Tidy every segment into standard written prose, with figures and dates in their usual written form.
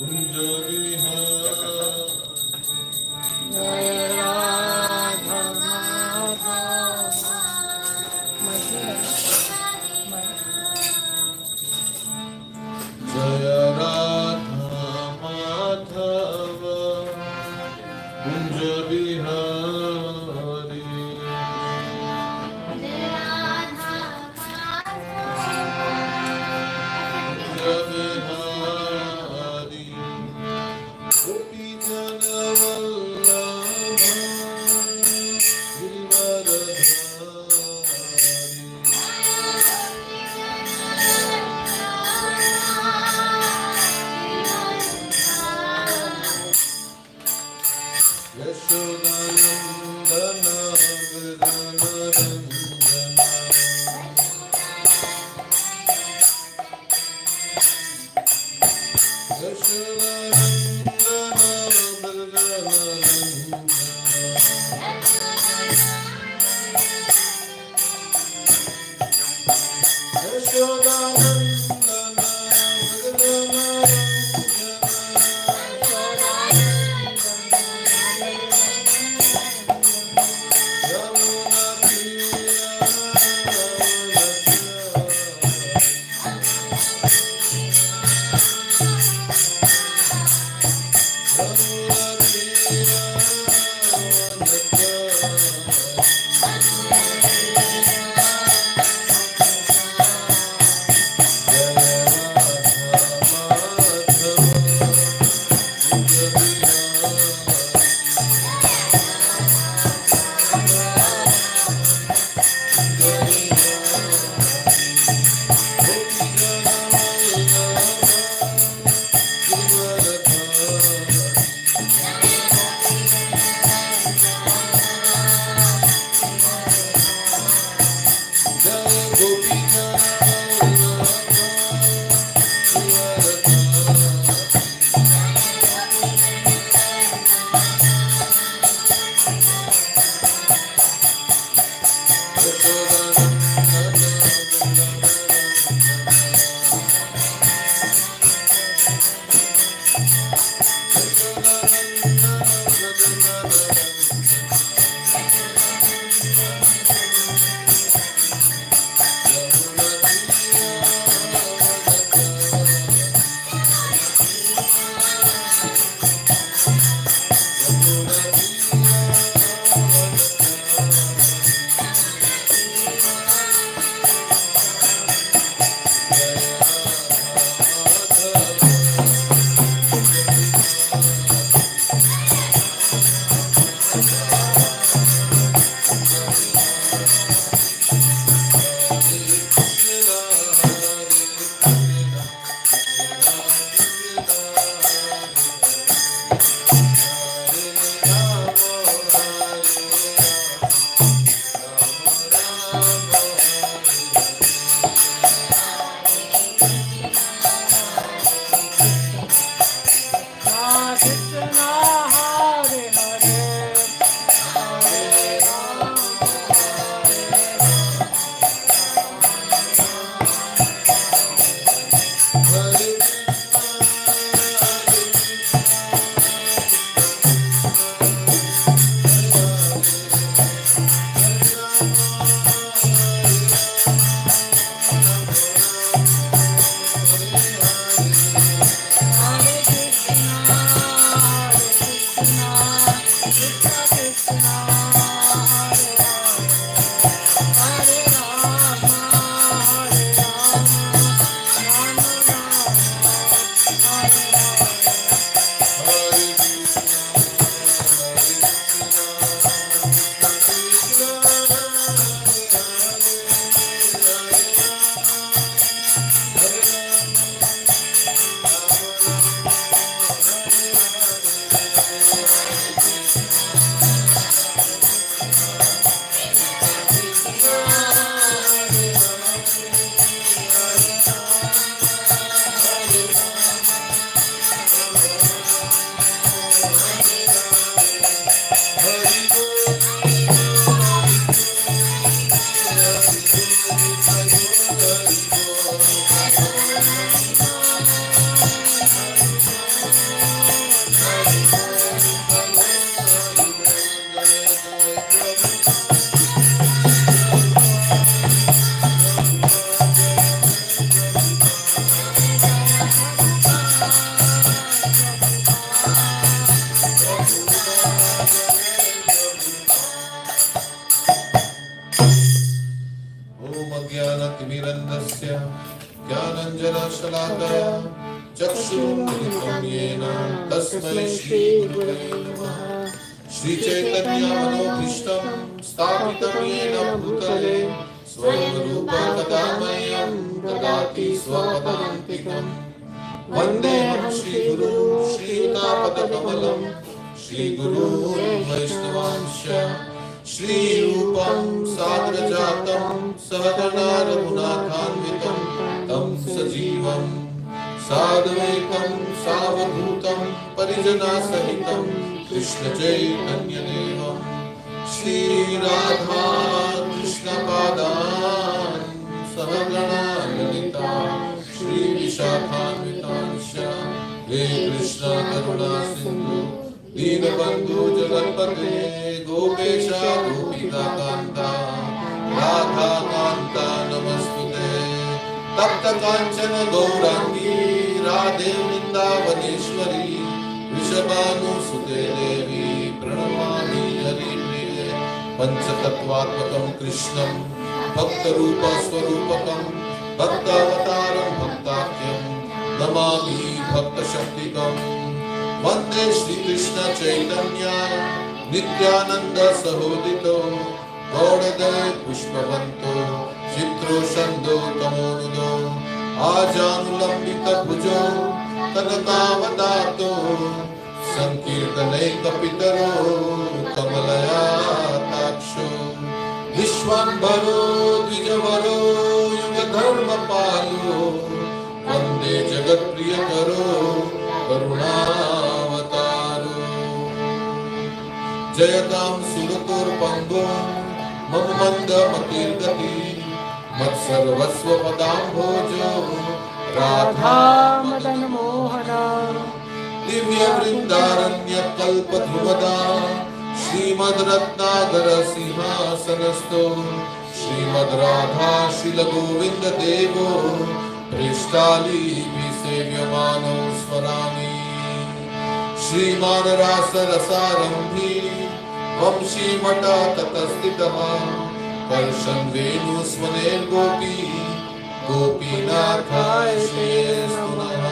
Hare ज्ञानञ्जनशलाकया चक्षुरुन्मिलितं येन तस्मै श्रीगुरवे नमः। श्रीचैतन्यमनोभीष्टं स्थापितं येन भूतले स्वयं रूप कदा मह्यं ददाति स्वपदान्तिकं। वन्देऽहं श्रीगुरुं श्रीयुतापदकमलं श्रीगुरुं वैष्णवांश्च श्रीरूपं साग्रजातं सहगणा रघुनाथान्वितं तं सजीवं साद्वैतं सावधूतं परिजनसहितं कृष्णचैतन्यदेवं श्रीराधा कृष्णपादान् सहगणा ललिता श्रीविशाखान्वितांश्च हे कृष्ण करुणा सिन्धु दीनबन्धु जगत्पते गोपेश गोपिकान्ता राधा कान्ता नमस्तुते। तप्त कांचन गौरांगी राधे वृंदावनेश्वरी वृषभानुसुते देवी प्रणमामि हरिप्रिये। पंचतत्वात्मकं कृष्णं भक्तरूप स्वरूपकं भक्तावतारं भक्ताख्यं नमामि भक्तशक्तिकम्। वंदे श्रीकृष्ण चैतन्य नित्यानंद सहोदितो गौड़दय पुष्पवंतो चित्रोषंदो तमोनुदो आजानुलंबित भुजो कनकावदातो संकीर्तनैकपितरो कमलयाताक्षो विश्वंभरो द्विजवरो युगधर्मपालो वंदे जगत्प्रियकरो करुणावतारो। जयतां सुरतोर्पङ्गो मम मन्दमतिर्गति मत्सर्वस्व पदाम्भोजो राधा मदन मोहना। दिव्य वृन्दारण्यकल्पध्रुवदा श्रीमद् रत्नाकर सिंहासनस्थो श्रीमद् राधा शीलगोविन्द देवो पृष्ठाली विसेव्यमानो स्मरामि। श्रीमान् रासरसारम्भी वंशी मठा ततस्थितः कर्षन् वेणुस्वनेर्गोपी गोपीनाथाय श्रीयस्तुनः।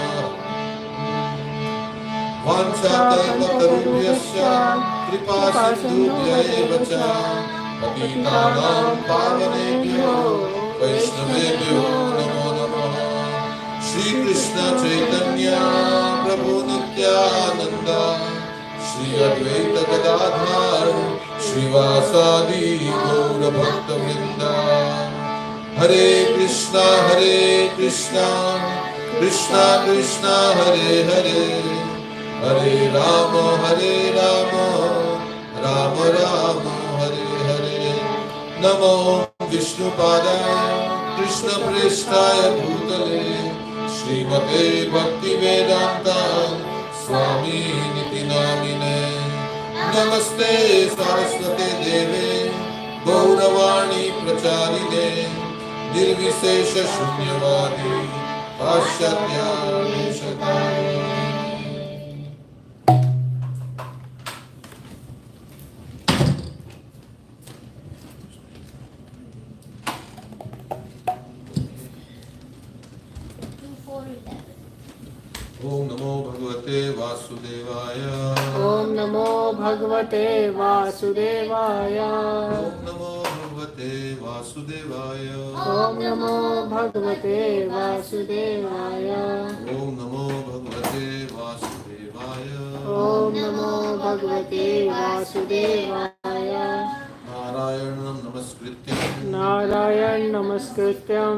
वाञ्छाकल्पतरुभ्यश्च कृपा सिन्धुभ्य एव च पतितानां पावनेभ्यो वैष्णवेभ्यो नमो नमः। श्री कृष्ण चैतन्य प्रभु नित्यानंद श्री अद्वैत गदाधर श्रीवासादि गौर भक्त वृंद। हरे कृष्णा कृष्णा कृष्णा हरे हरे हरे राम राम राम हरे हरे। नमो विष्णुपादाय कृष्ण प्रेष्ठाय भूतले श्रीमते भक्ति वेदांता स्वामी निति नामिने। नमस्ते सरस्वते देवे गौरवाणी प्रचारिणे निर्विशेष शून्यवादी पाश्चात्यादेशतारिणे। ओम नमो भगवते वासुदेवाय। ओम नमो भगवते वासुदेवाय। ओम नमो भगवते वासुदेवाय। ओम नमो भगवते वासुदेवाय। ओम नमो भगवते वासुदेवाय। ओम नमो भगवते वासुदेवाय। नारायण नमस्कृत्यं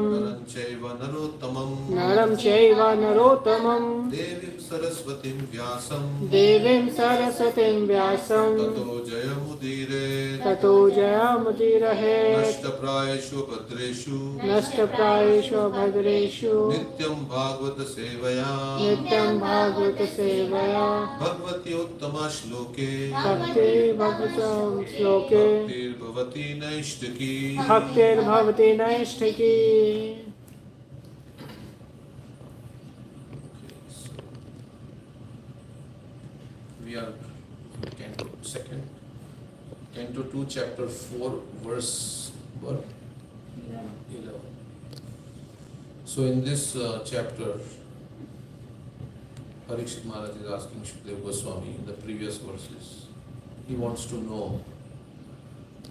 नरं चैव नरोत्तमं देवीं सरस्वतीं व्यासं देवीं सरस्वतीं व्यासं ततो जयमुदीरे ततो जयमुदीरहे नष्टप्रायेषु भद्रेषु नष्टप्रायेषु भद्रेषु नित्यं भागवत सेवया नित्यं भागवत सेवया भगवत्योत्तमश्लोके भक्ति भगवतं श्लोके भक्तिर्भवति नैष्टिकी भक्तिर्भवति नैष्ठिकी। We are in Canto second, Canto 2, chapter 4, verse what? 11. So in this chapter, Parikshit Maharaj is asking Sukadeva Goswami in the previous verses. He wants to know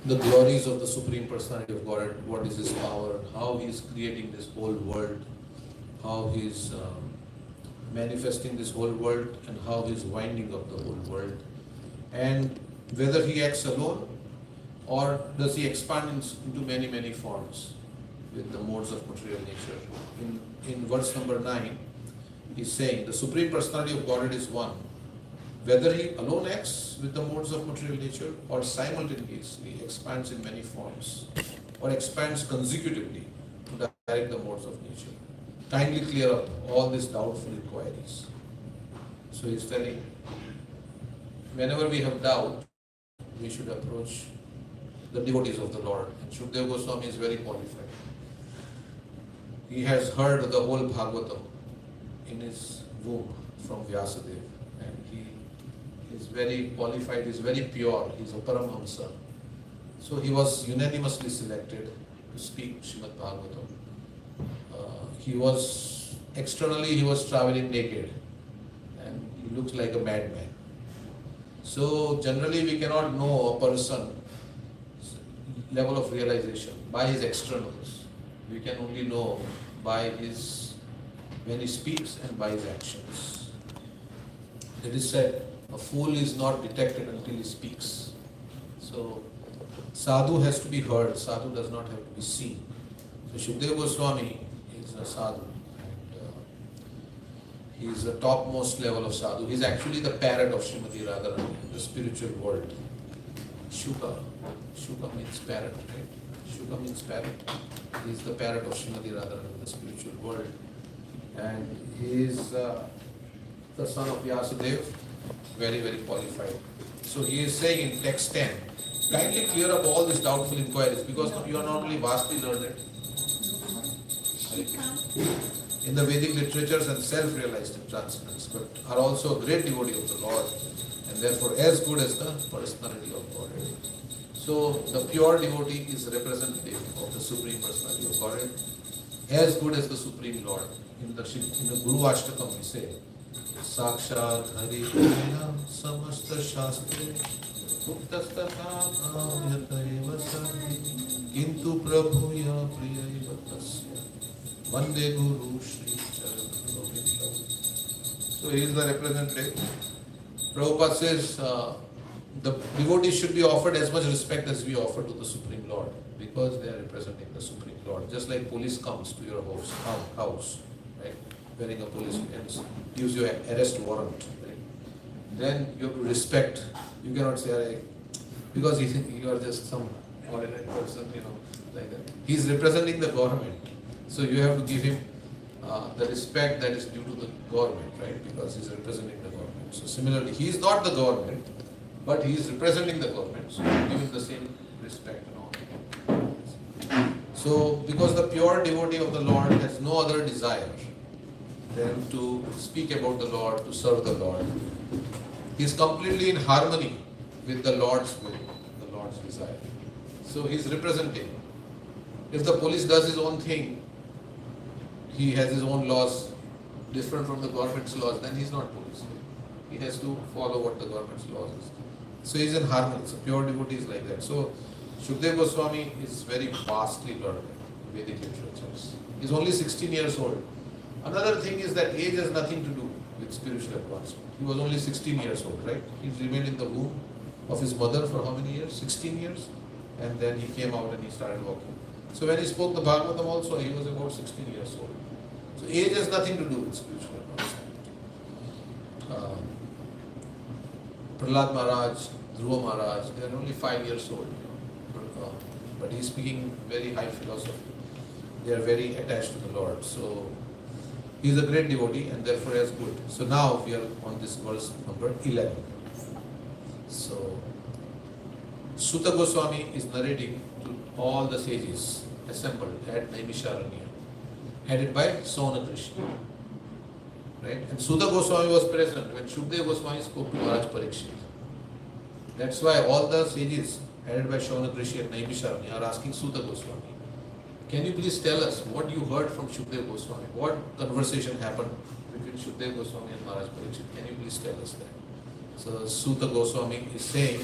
the glories of the Supreme Personality of God, what is His power, how He is creating this whole world, how He is manifesting this whole world, and how He is winding up the whole world, and whether He acts alone or does He expand into many, many forms with the modes of material nature. In verse number 9, He's saying the Supreme Personality of Godhead is one. Whether He alone acts with the modes of material nature or simultaneously expands in many forms or expands consecutively to direct the modes of nature. Kindly clear up all these doubtful inquiries. So He's telling, whenever we have doubt, we should approach the devotees of the Lord. And Sukadeva Goswami is very qualified. He has heard the whole Bhagavatam in his womb from Vyasadeva, and he is very qualified, he is very pure, he is a Paramahamsa. So he was unanimously selected to speak Srimad Bhagavatam. Externally he was traveling naked and he looks like a madman. So generally we cannot know a person's level of realization by his externals. We can only know by his, when he speaks, and by his actions. It is said, a fool is not detected until he speaks. So sadhu has to be heard, sadhu does not have to be seen. So Sukadeva Goswami is a sadhu, and he is the topmost level of sadhu. He is actually the parrot of Srimati Radharani in the spiritual world. Shuka means parrot, right? Shuka means parrot. He is the parrot of Srimati Radharani in the spiritual world. And he is the son of Vyasadeva, very, very qualified. So he is saying in text 10, kindly clear up all these doubtful inquiries, because you are not only vastly learned in the Vedic literatures and self-realized in transcendence, but are also a great devotee of the Lord, and therefore as good as the personality of Godhead. So the pure devotee is representative of the Supreme Personality of Godhead, as good as the Supreme Lord. In the Guru Ashtakam we say, Sakshat Hare Krishna Samasta Shastre Uktastatha Bhavyataiva Sarvi Kintu Prabhuya Priyaiva Tasya Vande Guru Shri Charan. So he is the representative. Prabhupada says the devotees should be offered as much respect as we offer to the Supreme Lord, because they are representing the Supreme Lord. Just like police comes to your house, right, wearing a police and gives you an arrest warrant, right? Then you have to respect. You cannot say, because you are just some ordinary person, like that. He is representing the government, so you have to give him the respect that is due to the government, right? Because he is representing the government. So similarly, he is not the government, but he is representing the government, so give him the same respect and all. So, because the pure devotee of the Lord has no other desire than to speak about the Lord, to serve the Lord. He is completely in harmony with the Lord's will, the Lord's desire. So he is representing. If the police does his own thing, he has his own laws different from the government's laws, then he is not police. He has to follow what the government's laws is. So he is in harmony. So pure devotee is like that. So Sukadeva Goswami is very vastly learned in Vedic literatures. He is only 16 years old. Another thing is that age has nothing to do with spiritual advancement. He was only 16 years old, right? He remained in the womb of his mother for how many years? 16 years. And then he came out and he started walking. So when he spoke the Bhagavatam also, he was about 16 years old. So age has nothing to do with spiritual advancement. Prahlad Maharaj, Dhruva Maharaj, they are only 5 years old. But he is speaking very high philosophy. They are very attached to the Lord. So he is a great devotee and therefore he is good. So now we are on this verse number 11. So Suta Goswami is narrating to all the sages assembled at Naimisharanya, headed by Srivana Krishna. Right? And Suta Goswami was present when Sukadeva Goswami spoke to Maharaj Parikshit. That's why all the sages headed by Srivana Krishna at Naimisharanya are asking Suta Goswami, can you please tell us what you heard from Sukadeva Goswami? What conversation happened between Sukadeva Goswami and Maharaj Parikshit? Can you please tell us that? So Suta Goswami is saying,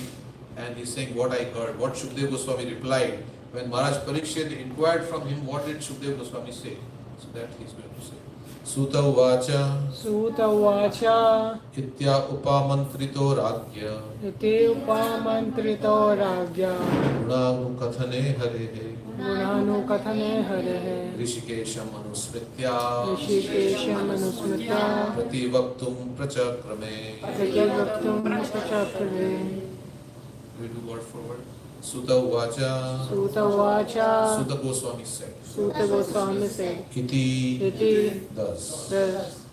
and he's saying what I heard, what Sukadeva Goswami replied when Maharaj Parikshit inquired from him, what did Sukadeva Goswami say? So that he's going to say. Suta uvacha Suta Vacha itya upamantrito ragya iti upamantrito ragya guna kathane harehe Guranu Kathane Hare Rishikesham anusmritya Rishikesham Anusmita prativaktum prachakrame. Pratyavaktum Prachakrame. We do word for word. Suta uvacha. Suta Vacha Suta Goswami said. Suta Goswami said Iti thus.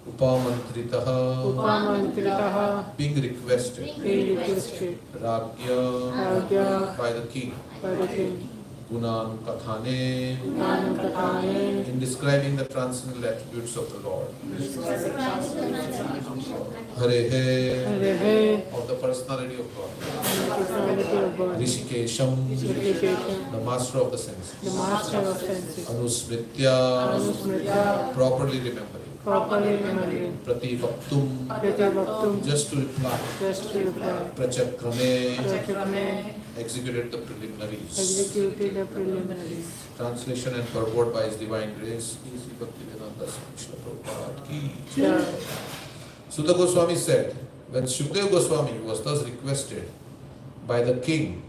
Upamantritaha Upamantritaha being requested. He requested Ragya by the king. by the king Gunan Kathane Guranu Kathane in describing the transcendental attributes of the Lord. Harehe Hare of the personality of God. personality of God. Rishikesham Rishikesham, the master of the senses. the master of senses. Anusmritya Anusmrita, properly remembering. properly remembering. Prativaktum Pratyavaktum, just to reply. just to reply. Prachakrame Prachakrame, executed the preliminaries. executed the preliminaries. Translation and purport by His Divine Grace. Easy Bhaktivedanta Srila Prabhupada ki. Yeah. Suta Goswami said, when Sukadeva Goswami was thus requested by the king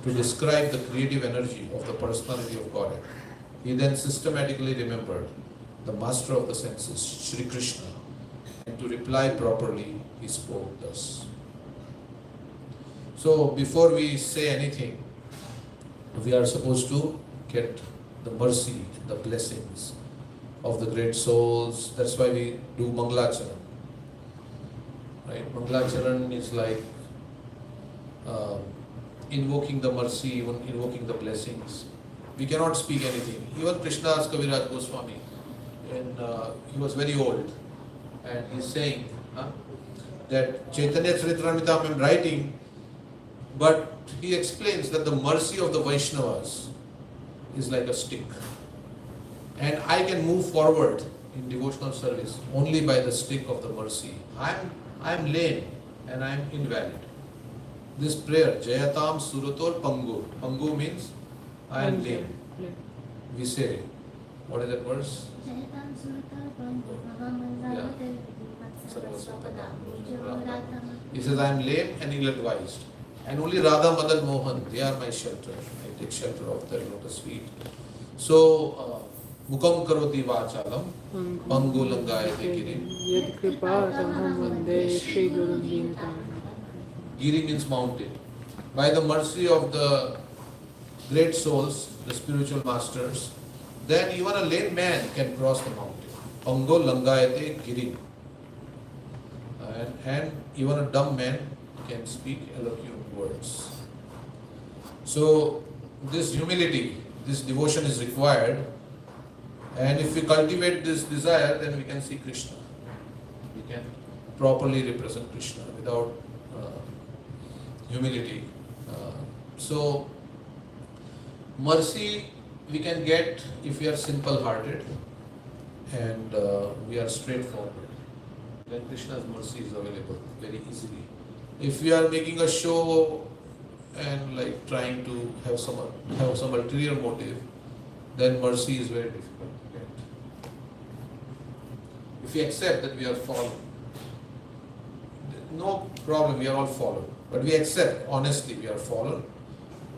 to describe the creative energy of the personality of Godhead, he then systematically remembered the master of the senses, Sri Krishna, and to reply properly, he spoke thus. So, before we say anything, we are supposed to get the mercy, the blessings of the great souls. That's why we do Mangalacharan. Right? Mangalacharan is like invoking the mercy, even invoking the blessings. We cannot speak anything. Even Krishnadas Kaviraj Goswami, and he was very old, and he's saying that Chaitanya Charitamrita I'm writing, but he explains that the mercy of the Vaishnavas is like a stick, and I can move forward in devotional service only by the stick of the mercy. I'm lame and I'm invalid. This prayer, Jayatam Surator Pangu. Pangu means I am lame. We say, what is that verse? He says, I am lame and ill-advised. And only Radha, Madan, Mohan, they are my shelter. I take shelter of their lotus feet. So, Mukam Karoti Vachalam, Pangu Langayate Girim. Yad Kripa Tamham Vande Shri Guru Dintam. Giri means mountain. By the mercy of the great souls, the spiritual masters, then even a lame man can cross the mountain. Pango Langayate Giri. And even a dumb man can speak eloquent words. So, this humility, this devotion is required. And if we cultivate this desire, then we can see Krishna. We can properly represent Krishna without humility. So, mercy we can get if we are simple-hearted and we are straightforward. Then Krishna's mercy is available very easily. If we are making a show and like trying to have some ulterior motive, then mercy is very difficult to get. If we accept that we are fallen, no problem, we are all fallen. But we accept honestly we are fallen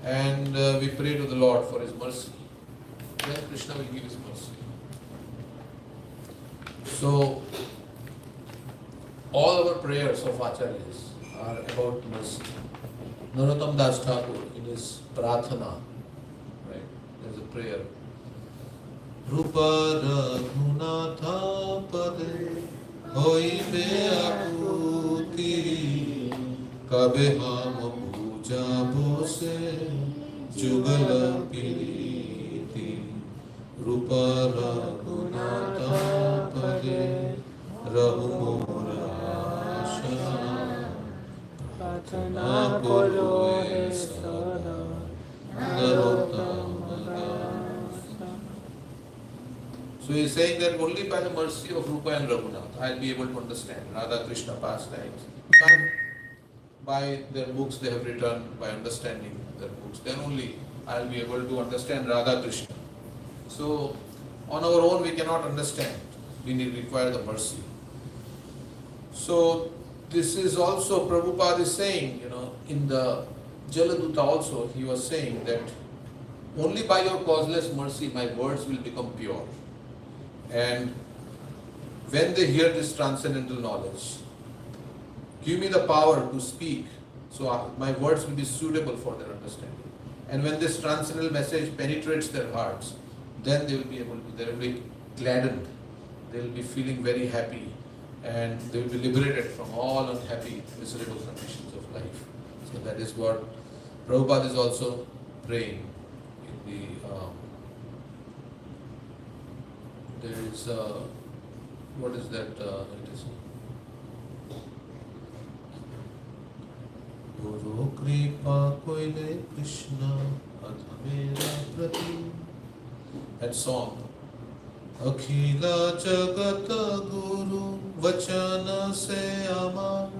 and we pray to the Lord for His mercy. Then Krishna will give His mercy. So, all our prayers of Acharyas are about mercy. Narottam Das Thakur in his Prarthana, right? There's a prayer. Rupa Raghunatha Pade Hoibe Akuti Kabe Ham Puja Bose Jugala Piriti Rupa Raghunatha Pade Rahumora Asha Pratana Koro He Sada Narottama Dasa. So he is saying that only by the mercy of Rupa and Raghunath I will be able to understand Radha Krishna pastimes. Some by their books they have written, by understanding their books, then only I will be able to understand Radha Krishna. So on our own we cannot understand. We require the mercy. So this is also Prabhupada is saying, in the Jaladuta also he was saying that only by your causeless mercy my words will become pure. And when they hear this transcendental knowledge, give me the power to speak so my words will be suitable for their understanding. And when this transcendental message penetrates their hearts, then they will be gladdened, they will be feeling very happy, and they will be liberated from all unhappy, miserable conditions of life. So that is what Prabhupada is also praying in the there is what is that it is Guru Kripa Koile Krishna Adhamera Prati. That song Akhila Jagata Guru Vachana Se Amar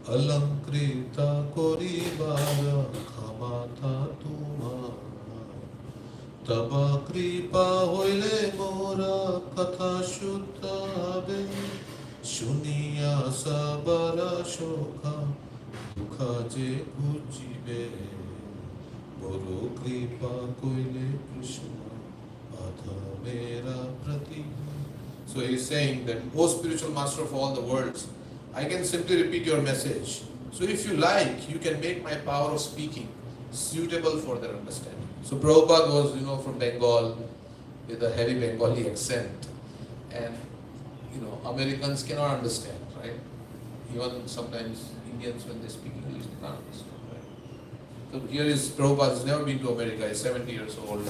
Alankrita Koribara Khamata Tumara Taba Kripa Hoile Mora Katha Shuddha Abe Shuniya Sabara Shoka Dukha Je Pujibe Guru Kripa Koile Krishna Adhamera Prati. So he is saying that, O spiritual master of all the worlds, I can simply repeat your message. So if you like, you can make my power of speaking suitable for their understanding. So Prabhupada was, from Bengal with a heavy Bengali accent, and Americans cannot understand, right? Even sometimes Indians, when they speak English, they can't understand, right? So here is Prabhupada, has never been to America, he's 70 years old,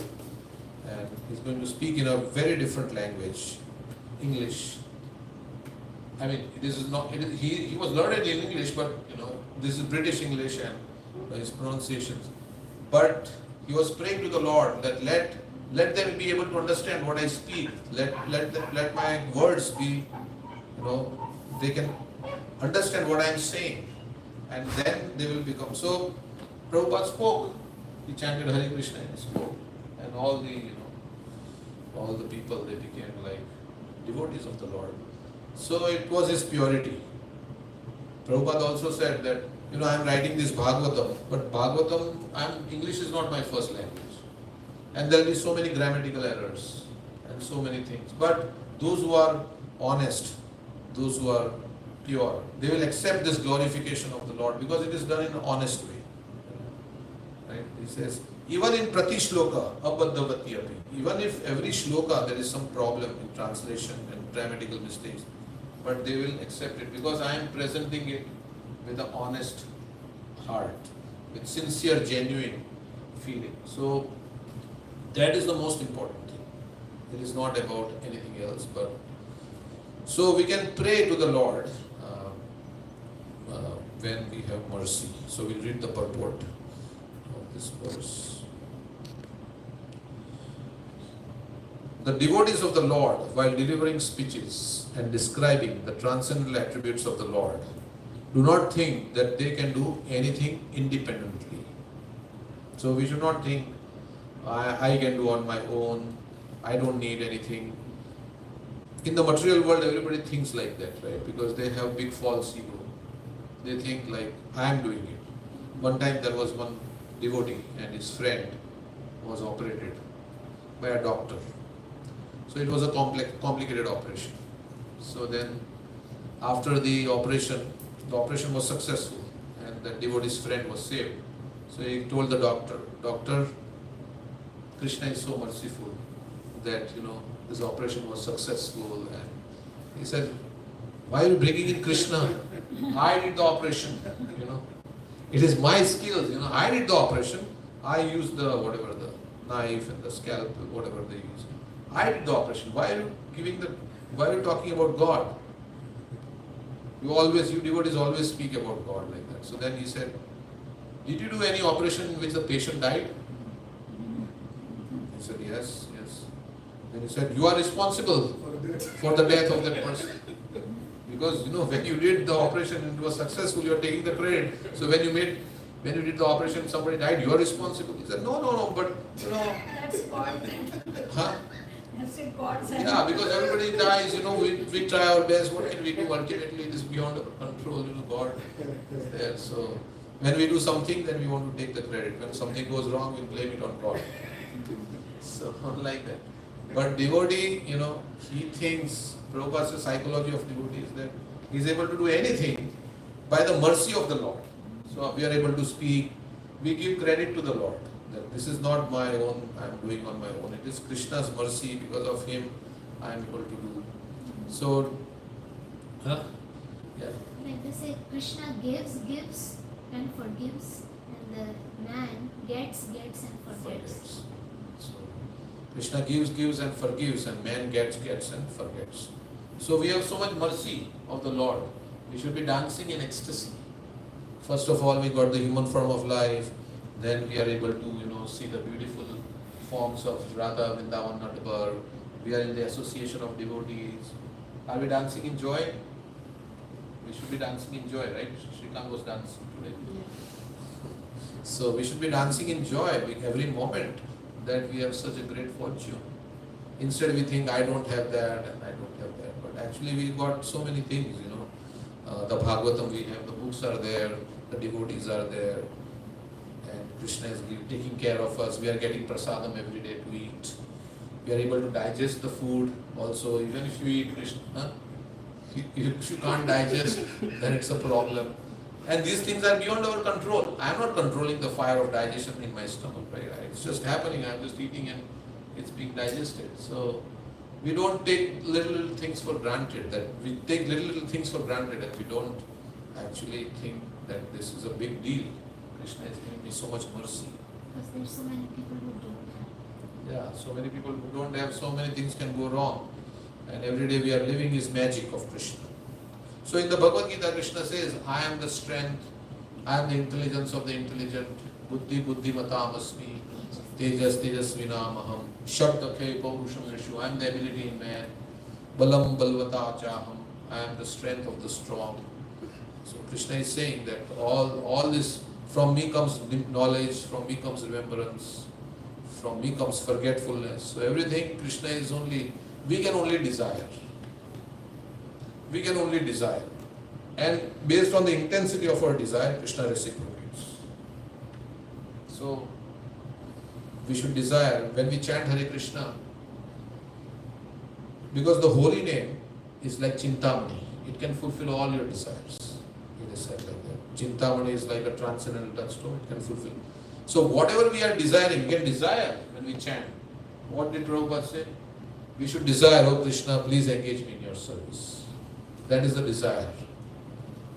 and he's going to speak in a very different language, English. I mean, this is not. He was learned in English, but this is British English and his pronunciations. But he was praying to the Lord that let them be able to understand what I speak. Let my words be, they can understand what I am saying, and then they will become. So Prabhupada spoke. He chanted Hare Krishna and spoke, and all the people, they became like devotees of the Lord. So it was his purity. Prabhupada also said that, I am writing this Bhagavatam, but Bhagavatam, English is not my first language. And there will be so many grammatical errors and so many things. But those who are honest, those who are pure, they will accept this glorification of the Lord because it is done in an honest way. Right? He says, even in Prati Shloka, Abaddhavati api, even if every shloka there is some problem in translation and grammatical mistakes, but they will accept it because I am presenting it with an honest heart, with sincere, genuine feeling. So that is the most important thing. It is not about anything else. But so we can pray to the Lord when we have mercy. So we'll read the purport of this verse. The devotees of the Lord, while delivering speeches and describing the transcendental attributes of the Lord, do not think that they can do anything independently. So we should not think, I can do on my own, I don't need anything. In the material world, everybody thinks like that, right? Because they have big false ego. They think like, I am doing it. One time there was one devotee and his friend was operated by a doctor. So it was a complicated operation. So then after the operation was successful. and the devotee's friend was saved. So he told the doctor, Doctor, Krishna is so merciful that, this operation was successful. And he said, why are you bringing in Krishna? I did the operation, It is my skills, I did the operation. I used the knife and the scalpel, whatever they use. I did the operation. Why are you talking about God? You devotees always speak about God like that. So then he said, did you do any operation in which the patient died? He said, yes. Then he said, you are responsible for the death of that person. Because when you did the operation and it was successful, you are taking the credit. So when you did the operation, somebody died, you are responsible. He said, no, but That's God. Huh? That's it, God said. Yeah, because everybody dies, we try our best, what can we do? Ultimately it is beyond our control, God is there. So when we do something, then we want to take the credit. When something goes wrong, we blame it on God. So like that. But devotee, he thinks, Prabhupada's psychology of devotee is that he is able to do anything by the mercy of the Lord. So we are able to speak, we give credit to the Lord. That this is not my own, I am doing on my own. It is Krishna's mercy, because of him I am able to do. So, yeah. Like they say, Krishna gives and forgives, and the man gets and forgets. So, Krishna gives and forgives, and man gets and forgets. So we have so much mercy of the Lord. We should be dancing in ecstasy. First of all, we got the human form of life. Then we are able to, see the beautiful forms of Radha, Vrindavan, Natbar. We are in the association of devotees. Are we dancing in joy? We should be dancing in joy, right? Srikant was dancing today. So we should be dancing in joy every moment that we have such a great fortune. Instead we think, I don't have that and I don't have that. But actually we got so many things, the Bhagavatam we have, the books are there, the devotees are there. And Krishna is taking care of us. We are getting prasadam every day to eat. We are able to digest the food also. Even if you eat Krishna, if you can't digest, then it's a problem. And these things are beyond our control. I am not controlling the fire of digestion in my stomach, right? It's just happening. I am just eating and it's being digested. So we don't take little things for granted. That we take little things for granted, and we don't actually think that this is a big deal. Krishna is giving me so much mercy. Because there's so many people who don't have. Yeah, so many people who don't have, so many things can go wrong. And every day we are living is magic of Krishna. So in the Bhagavad Gita, Krishna says, I am the strength, I am the intelligence of the intelligent, buddhi buddhimatam asmi, tejas tejasvinamaham, shabdakhe paurusham yashu, I am the ability in man, balam balvata chaham, I am the strength of the strong. So Krishna is saying that all this, from me comes knowledge, from me comes remembrance, from me comes forgetfulness. So everything Krishna is only, we can only desire. We can only desire. And based on the intensity of our desire, Krishna reciprocates. So we should desire, when we chant Hare Krishna, because the holy name is like Chintamani, it can fulfill all your desires. It is said like that. Chintamani is like a transcendental touchstone, it can fulfill. So whatever we are desiring, we can desire when we chant. What did Prabhupada say? We should desire, oh Krishna, please engage me in your service. That is the desire.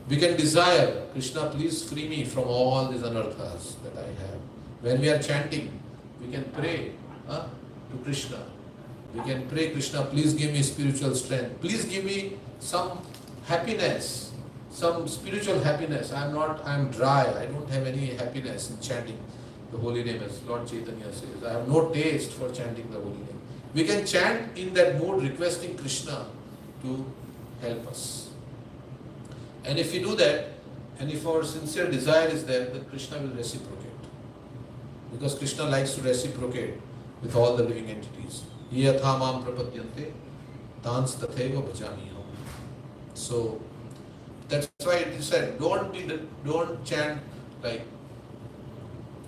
We can desire, Krishna, please free me from all these anarthas that I have. When we are chanting, we can pray to Krishna. We can pray, Krishna, please give me spiritual strength. Please give me some happiness, some spiritual happiness. I am dry. I don't have any happiness in chanting the holy name, as Lord Chaitanya says. I have no taste for chanting the holy name. We can chant in that mood, requesting Krishna to help us. And if we do that, and if our sincere desire is there, then Krishna will reciprocate. Because Krishna likes to reciprocate with all the living entities. Yatha mam prapadyante, tans tatheva bhajamiham. So that's why it is said, don't chant like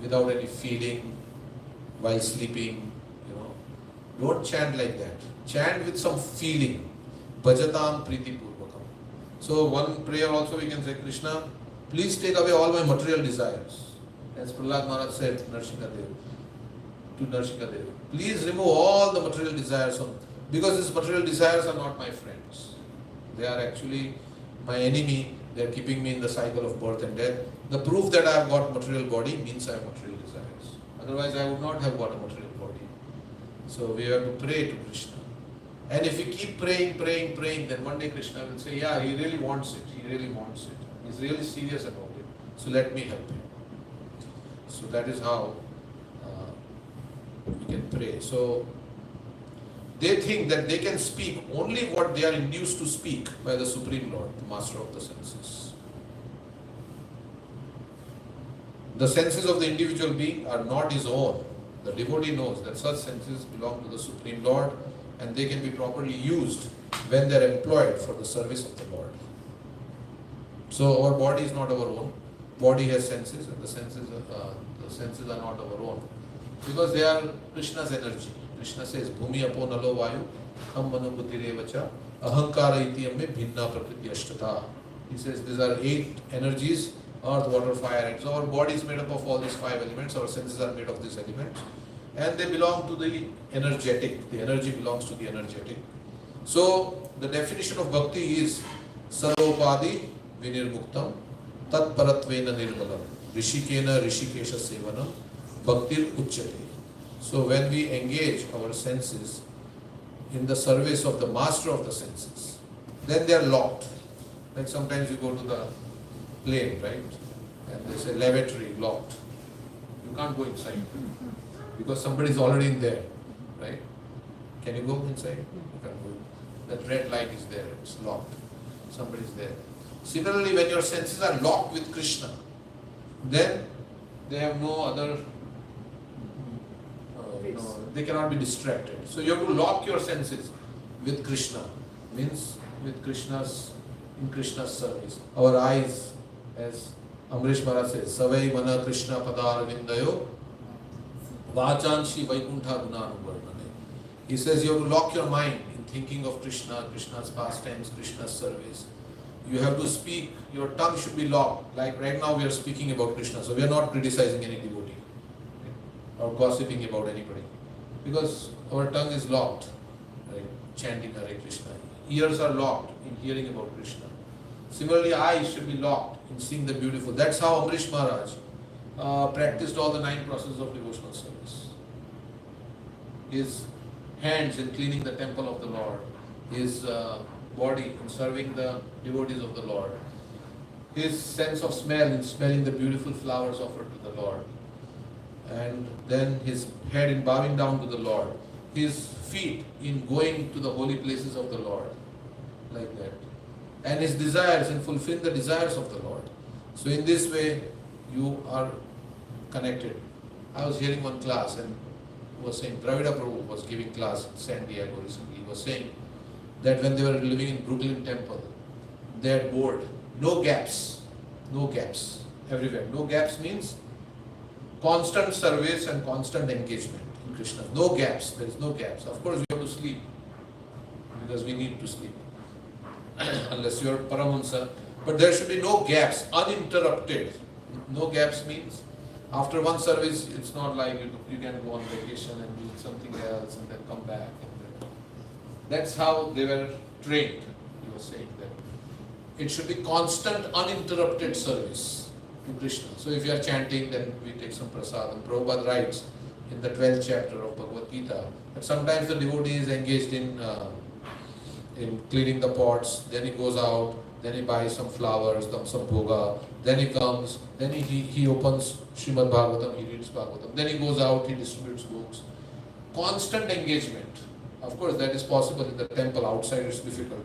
without any feeling while sleeping, Don't chant like that. Chant with some feeling. Bhajatam priti purvakam. So one prayer also we can say, Krishna, please take away all my material desires. As Prahlad Maharaj said to Narsingadev, please remove all the material desires because these material desires are not my friends. They are actually my enemy. They are keeping me in the cycle of birth and death. The proof that I have got material body means I have material desires. Otherwise I would not have got a material body. So we have to pray to Krishna. And if we keep praying, then one day Krishna will say, yeah, he really wants it. He really wants it. He's really serious about it. So let me help him. So that is how we can pray. So they think that they can speak only what they are induced to speak by the Supreme Lord, the Master of the senses. The senses of the individual being are not his own. The devotee knows that such senses belong to the Supreme Lord and they can be properly used when they are employed for the service of the Lord. So our body is not our own. Body has senses and the senses are not our own. Because they are Krishna's energy. Krishna says, Bhumi apo nalo vayu, ham mano buddhirevacha, ahankara itiyam me bhinna prakriti ashtata. He says these are 8 energies, earth, water, fire, and so our body is made up of all these 5 elements, our senses are made of these elements, and they belong to the energetic. The energy belongs to the energetic. So the definition of bhakti is sarvopadi vinirmuktam tat paratvena nirmalam rishikena rishikesha sevanam bhaktir uchyate. So when we engage our senses in the service of the master of the senses, then they are locked. Like sometimes you go to the plane, right? And they say lavatory locked. You can't go inside because somebody is already in there, right? Can you go inside? You can't go. That red light is there, it's locked. Somebody is there. Similarly, when your senses are locked with Krishna, then they have no other, they cannot be distracted. So you have to lock your senses with Krishna, means with Krishna's, in Krishna's service. Our eyes, as Amrish Maharaj says, Savai Mana Krishna Padar Vindayo Vachanshi Vaikuntha Gunanuvarnane. He says you have to lock your mind in thinking of Krishna, Krishna's pastimes, Krishna's service. You have to speak, your tongue should be locked. Like right now we are speaking about Krishna, so we are not criticizing any devotee or gossiping about anybody. Because our tongue is locked, right? Chanting Hare Krishna. Ears are locked in hearing about Krishna. Similarly, eyes should be locked in seeing the beautiful. That's how Amrish Maharaj practiced all the 9 processes of devotional service. His hands in cleaning the temple of the Lord, his body in serving the devotees of the Lord, his sense of smell in smelling the beautiful flowers offered to the Lord, and then his head in bowing down to the Lord, his feet in going to the holy places of the Lord, like that, and his desires in fulfilling the desires of the Lord. So in this way, you are connected. I was hearing one class and was saying, Dravida Prabhu was giving class in San Diego recently. He was saying that when they were living in Brooklyn Temple, they had board, no gaps everywhere. No gaps means constant service and constant engagement in Krishna. No gaps, there is no gaps. Of course, we have to sleep because we need to sleep, unless you are Paramahamsa. But there should be no gaps, uninterrupted. No gaps means after one service, it's not like you can go on vacation and do something else and then come back. That's how they were trained. He was saying that it should be constant, uninterrupted service to Krishna. So if you are chanting, then we take some prasad. And Prabhupada writes in the 12th chapter of Bhagavad Gita that sometimes the devotee is engaged in cleaning the pots, then he goes out, then he buys some flowers, some bhoga, then he comes, then he opens Srimad Bhagavatam, he reads Bhagavatam, then he goes out, he distributes books. Constant engagement. Of course, that is possible in the temple. Outside it's difficult.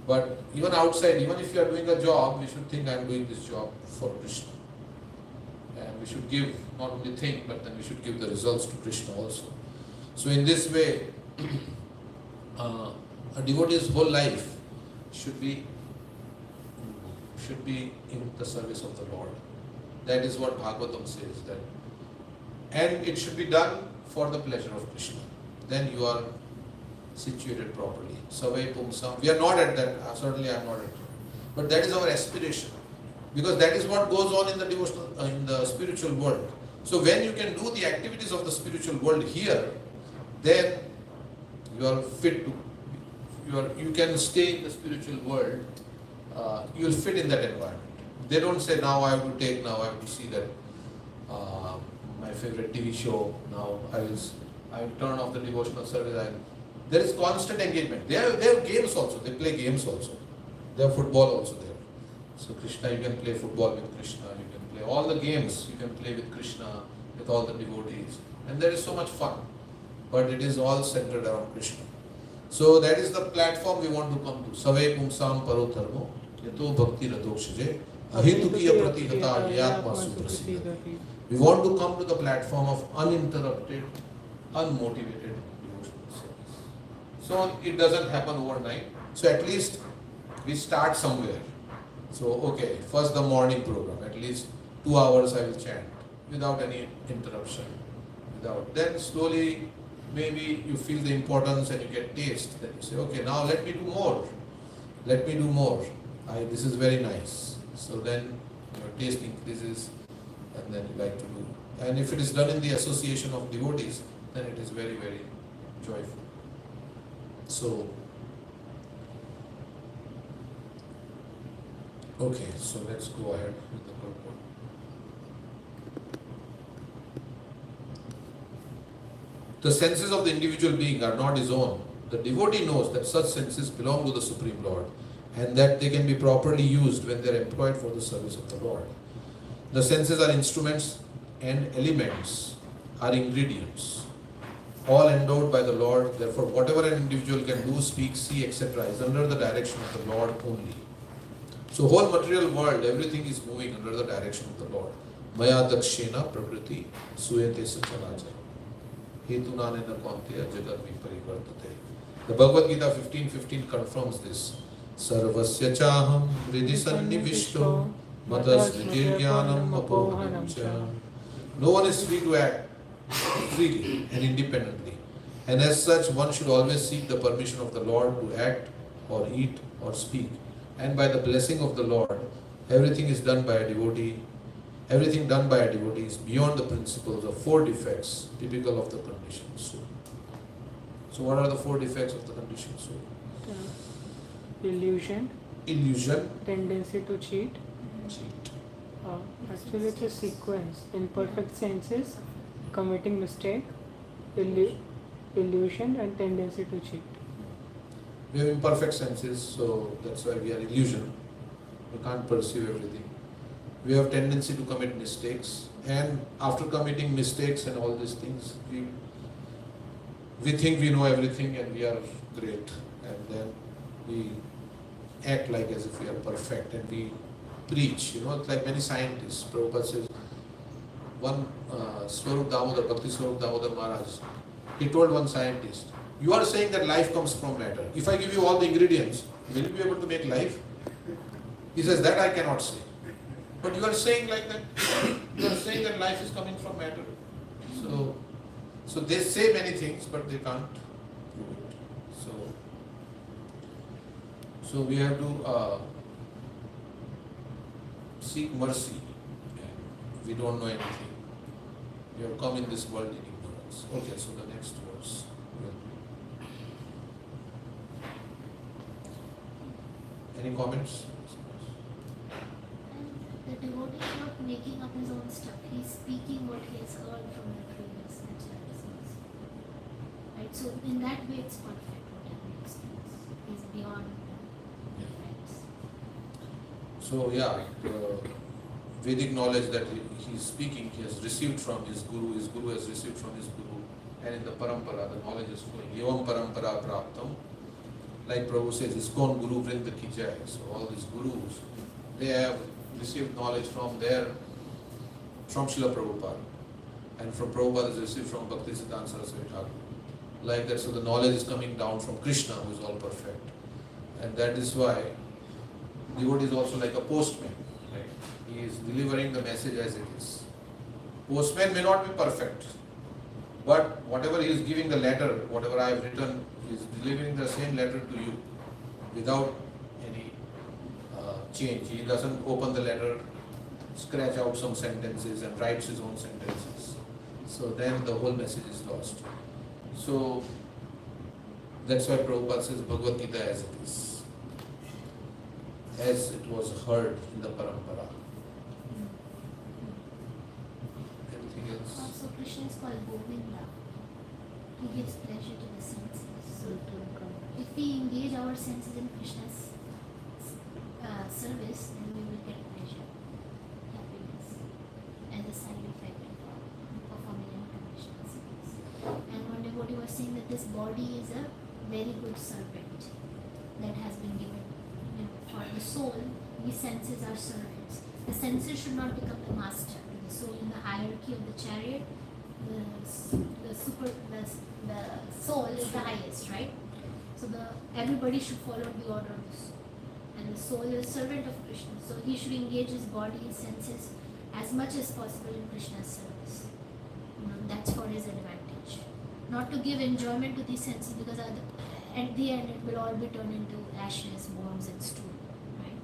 But even outside, even if you are doing a job, we should think I am doing this job for Krishna. And we should give, not only think, but then we should give the results to Krishna also. So in this way, a devotee's whole life should be in the service of the Lord. That is what Bhagavatam says. That, and it should be done for the pleasure of Krishna. Then you are situated properly. Savai Pumsam. We are not at that, certainly I am not at that. But that is our aspiration. Because that is what goes on in the devotional, in the spiritual world. So when you can do the activities of the spiritual world here, then you are fit to, you can stay in the spiritual world, you will fit in that environment. They don't say now I have to take, now I have to see that my favorite TV show, now I will turn off the devotional service. There is constant engagement. They have games also, they play games also. They have football also there. So Krishna, you can play football with Krishna, you can play all the games, you can play with Krishna, with all the devotees. And there is so much fun. But it is all centered around Krishna. So that is the platform we want to come to. Save pumsam paro dharmo, yato bhakti radokshije, ahitukiya pratihata yatma suprasiddhati. We want to come to the platform of uninterrupted, unmotivated devotional service. So it doesn't happen overnight. So at least we start somewhere. So okay, first the morning program, at least 2 hours I will chant without any interruption. Then slowly maybe you feel the importance and you get taste. Then you say, okay, now let me do more. Let me do more. This is very nice. So then your taste increases and then you like to do. And if it is done in the association of devotees, then it is very, very joyful. So, okay, so let's go ahead with the purport. The senses of the individual being are not his own. The devotee knows that such senses belong to the Supreme Lord and that they can be properly used when they are employed for the service of the Lord. The senses are instruments and elements are ingredients, all endowed by the Lord. Therefore, whatever an individual can do, speak, see, etc. is under the direction of the Lord only. So whole material world, everything is moving under the direction of the Lord. Maya dakshena prakriti suyate sacharaja. Hetunanena kvanteya jagat viparivartate. The Bhagavad Gita 15:15 confirms this. Sarvasya chaham hridhi sannivishto matas vijirgyanam apohanam cha. No one is free to act freely and independently. And as such, one should always seek the permission of the Lord to act or eat or speak. And by the blessing of the Lord, everything is done by a devotee. Everything done by a devotee is beyond the principles of 4 defects typical of the conditioned soul. So what are the 4 defects of the conditioned soul? Illusion, Tendency to cheat. Actually, it's a sequence. Imperfect senses, committing mistake, illusion, and tendency to cheat. We have imperfect senses, so that's why we are illusion. We can't perceive everything. We have tendency to commit mistakes, and after committing mistakes and all these things, we think we know everything and we are great, and then we act like as if we are perfect and we preach. It's like many scientists. Prabhupada says, one Swarup Damodar, Bhakti Swarup Damodar Maharaj, he told one scientist, you are saying that life comes from matter. If I give you all the ingredients, will you be able to make life? He says, that I cannot say. But you are saying like that. You are saying that life is coming from matter. So they say many things, but they can't prove it. So we have to seek mercy. We don't know anything. We have come in this world in ignorance. Okay, so the next verse. Any comments? And the devotee is not making up his own stuff. He's speaking what he has heard from the previous lectures. Right? So in that way it's perfect, whatever he speaks. He's beyond defects. So the Vedic knowledge that he is speaking, he has received from his guru has received from his guru, and in the parampara, the knowledge is flowing. Evam parampara praptam, like Prabhu says, ISKCON Guru Vrinda ki jai. So all these gurus, they have received knowledge from Srila Prabhupada, and from Prabhupada is received from Bhakti Siddhanta Saraswati Thakur. Like that, so the knowledge is coming down from Krishna, who is all perfect. And that is why devotee is also like a postman. Right? He is delivering the message as it is. Postman may not be perfect, but whatever he is giving the letter, whatever I have written, he is delivering the same letter to you without any change. He doesn't open the letter, scratch out some sentences and writes his own sentences. So then the whole message is lost. So that's why Prabhupada says Bhagavad Gita as it is, as it was heard in the parampara. Anything else? Also, Krishna is called Govinda. He gives pleasure to the senses. So, if we engage our senses in Krishna's service, then we will get pleasure, happiness, as a side effect of performing unconditional service. And one devotee was saying that this body is a very good servant that has been given. For the soul, the senses are servants. The senses should not become the master. The soul in the hierarchy of the chariot, the soul is the highest, right? So everybody should follow the order of the soul. And the soul is servant of Krishna. So he should engage his body, his senses as much as possible in Krishna's service. That's for his advantage. Not to give enjoyment to these senses, because at the end it will all be turned into ashes, bones and stool. Right?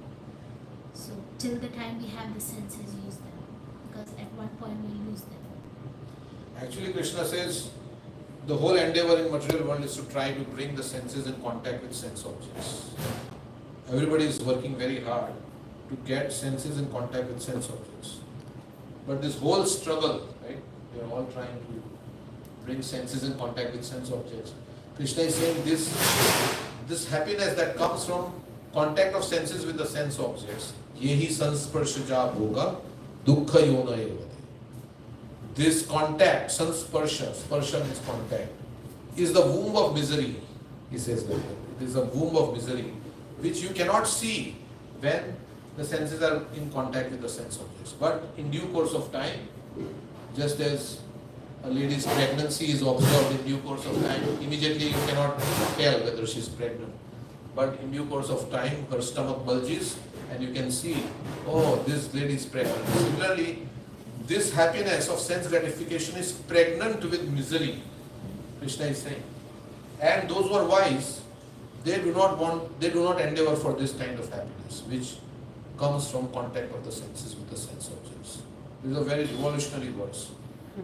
So till the time we have the senses, use them. Because at one point we lose them. Actually, Krishna says the whole endeavor in material world is to try to bring the senses in contact with sense objects. Everybody is working very hard to get senses in contact with sense objects. But this whole struggle, right? We are all trying to bring senses in contact with sense objects. Krishna is saying this happiness that comes from contact of senses with the sense objects, yehi sansparshaja bhoga dukkha yona evade. This contact, sansparsha, sparsha means contact, is the womb of misery, he says like that. It is a womb of misery which you cannot see when the senses are in contact with the sense objects. But in due course of time, just as a lady's pregnancy is observed in due course of time, immediately you cannot tell whether she is pregnant. But in due course of time, her stomach bulges and you can see, oh, this lady is pregnant. Similarly, this happiness of sense gratification is pregnant with misery, Krishna is saying. And those who are wise, they do not endeavor for this kind of happiness, which comes from contact of the senses with the sense objects. This is a very revolutionary verse.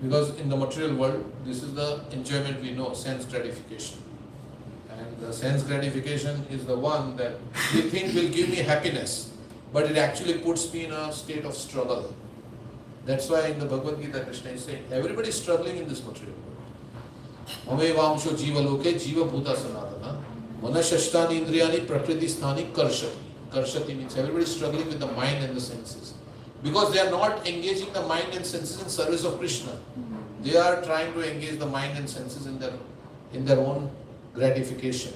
Because in the material world, this is the enjoyment we know, sense gratification. And the sense gratification is the one that we think will give me happiness, but it actually puts me in a state of struggle. That's why in the Bhagavad Gita, Krishna is saying, everybody is struggling in this material world. Amevamsho jiva loke jiva bhuta sanatana manashashtani indriyani prakriti sthani karshati. Karshati means everybody is struggling with the mind and the senses. Because they are not engaging the mind and senses in service of Krishna. They are trying to engage the mind and senses in their own gratification.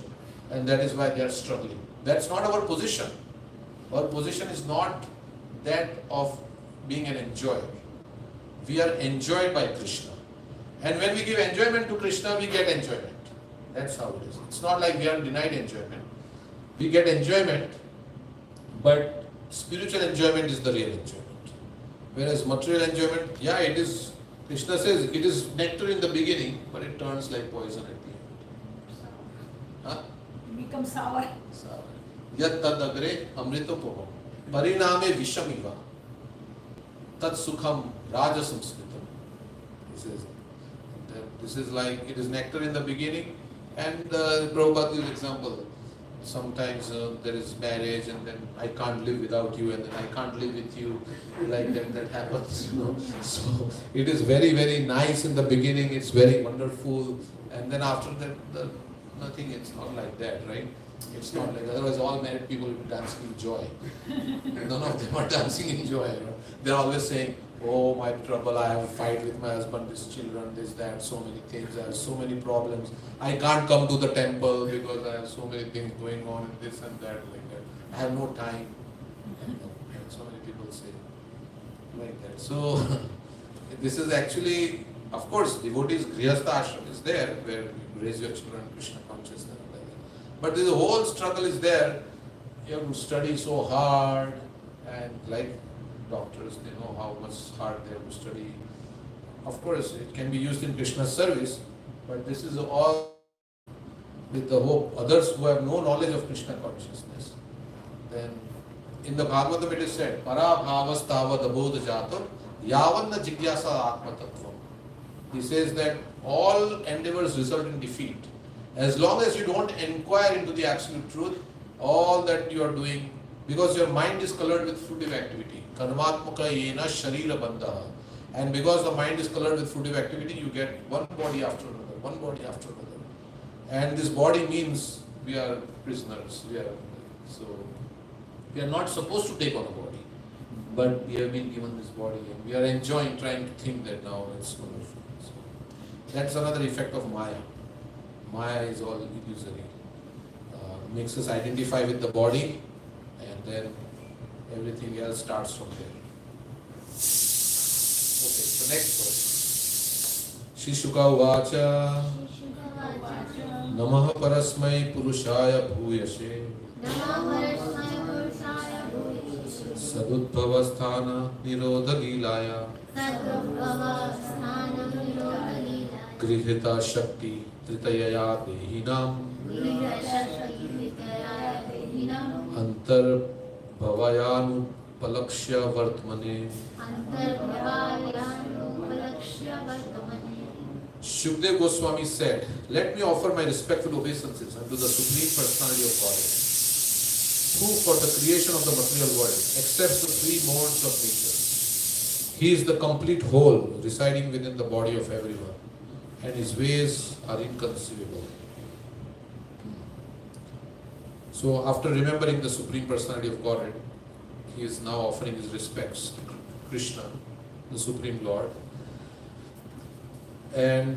And that is why they are struggling. That's not our position. Our position is not that of being an enjoyer. We are enjoyed by Krishna. And when we give enjoyment to Krishna, we get enjoyment. That's how it is. It's not like we are denied enjoyment. We get enjoyment, but spiritual enjoyment is the real enjoyment. Whereas material enjoyment, yeah, it is, Krishna says, it is nectar in the beginning, but it turns like poison at the end. Huh? It becomes sour. Sour. Yat tad agre amritopoham pariname vishamiva tad sukham rajasam smritam. This is like, it is nectar in the beginning, and Prabhupada gives example. Sometimes there is marriage and then I can't live without you and then I can't live with you, like that happens, you know. So it is very, very nice in the beginning, it's very wonderful, and then after that, nothing, it's not like that, right? It's not like, otherwise all married people will be dancing in joy. None of them are dancing in joy, you know. They're always saying, oh, my trouble, I have a fight with my husband, these children, this, that, so many things, I have so many problems. I can't come to the temple because I have so many things going on, this and that, like that. I have no time. And so many people say like that. So, this is actually, of course, devotees, Grihastha ashram is there, where you raise your children Krishna consciousness and like that. But the whole struggle is there. You have to study so hard, and like doctors, they know how much hard they have to study. Of course, it can be used in Krishna's service, but this is all with the hope. Others who have no knowledge of Krishna consciousness, then in the Bhagavatam it is said, Para bhavas tavad abodha jatam yavanna jigyasa atma tattvam. He says that all endeavors result in defeat. As long as you don't inquire into the absolute truth, all that you are doing, because your mind is colored with fruitive activity. Karmatmaka yena sharira bandha. And because the mind is colored with fruitive activity, you get one body after another, one body after another. And this body means we are prisoners. We are not supposed to take on a body. But we have been given this body and we are enjoying trying to think that now it's wonderful. So that's another effect of Maya. Maya is all illusory. Makes us identify with the body and then everything else starts from there. Okay, so next verse. Shishuka uvacha Namaha parasmai purushaya bhuyashe Sadudbhavasthana nirodha lilaya Grihita shakti tritayaya dehinam Antar bhavayanu palakshya vartmane. Sukadeva Gosvami said, let me offer my respectful obeisances unto the Supreme Personality of Godhead, who for the creation of the material world accepts the three modes of nature. He is the complete whole residing within the body of everyone, and his ways are inconceivable. So after remembering the Supreme Personality of Godhead, he is now offering his respects to Krishna, the Supreme Lord. And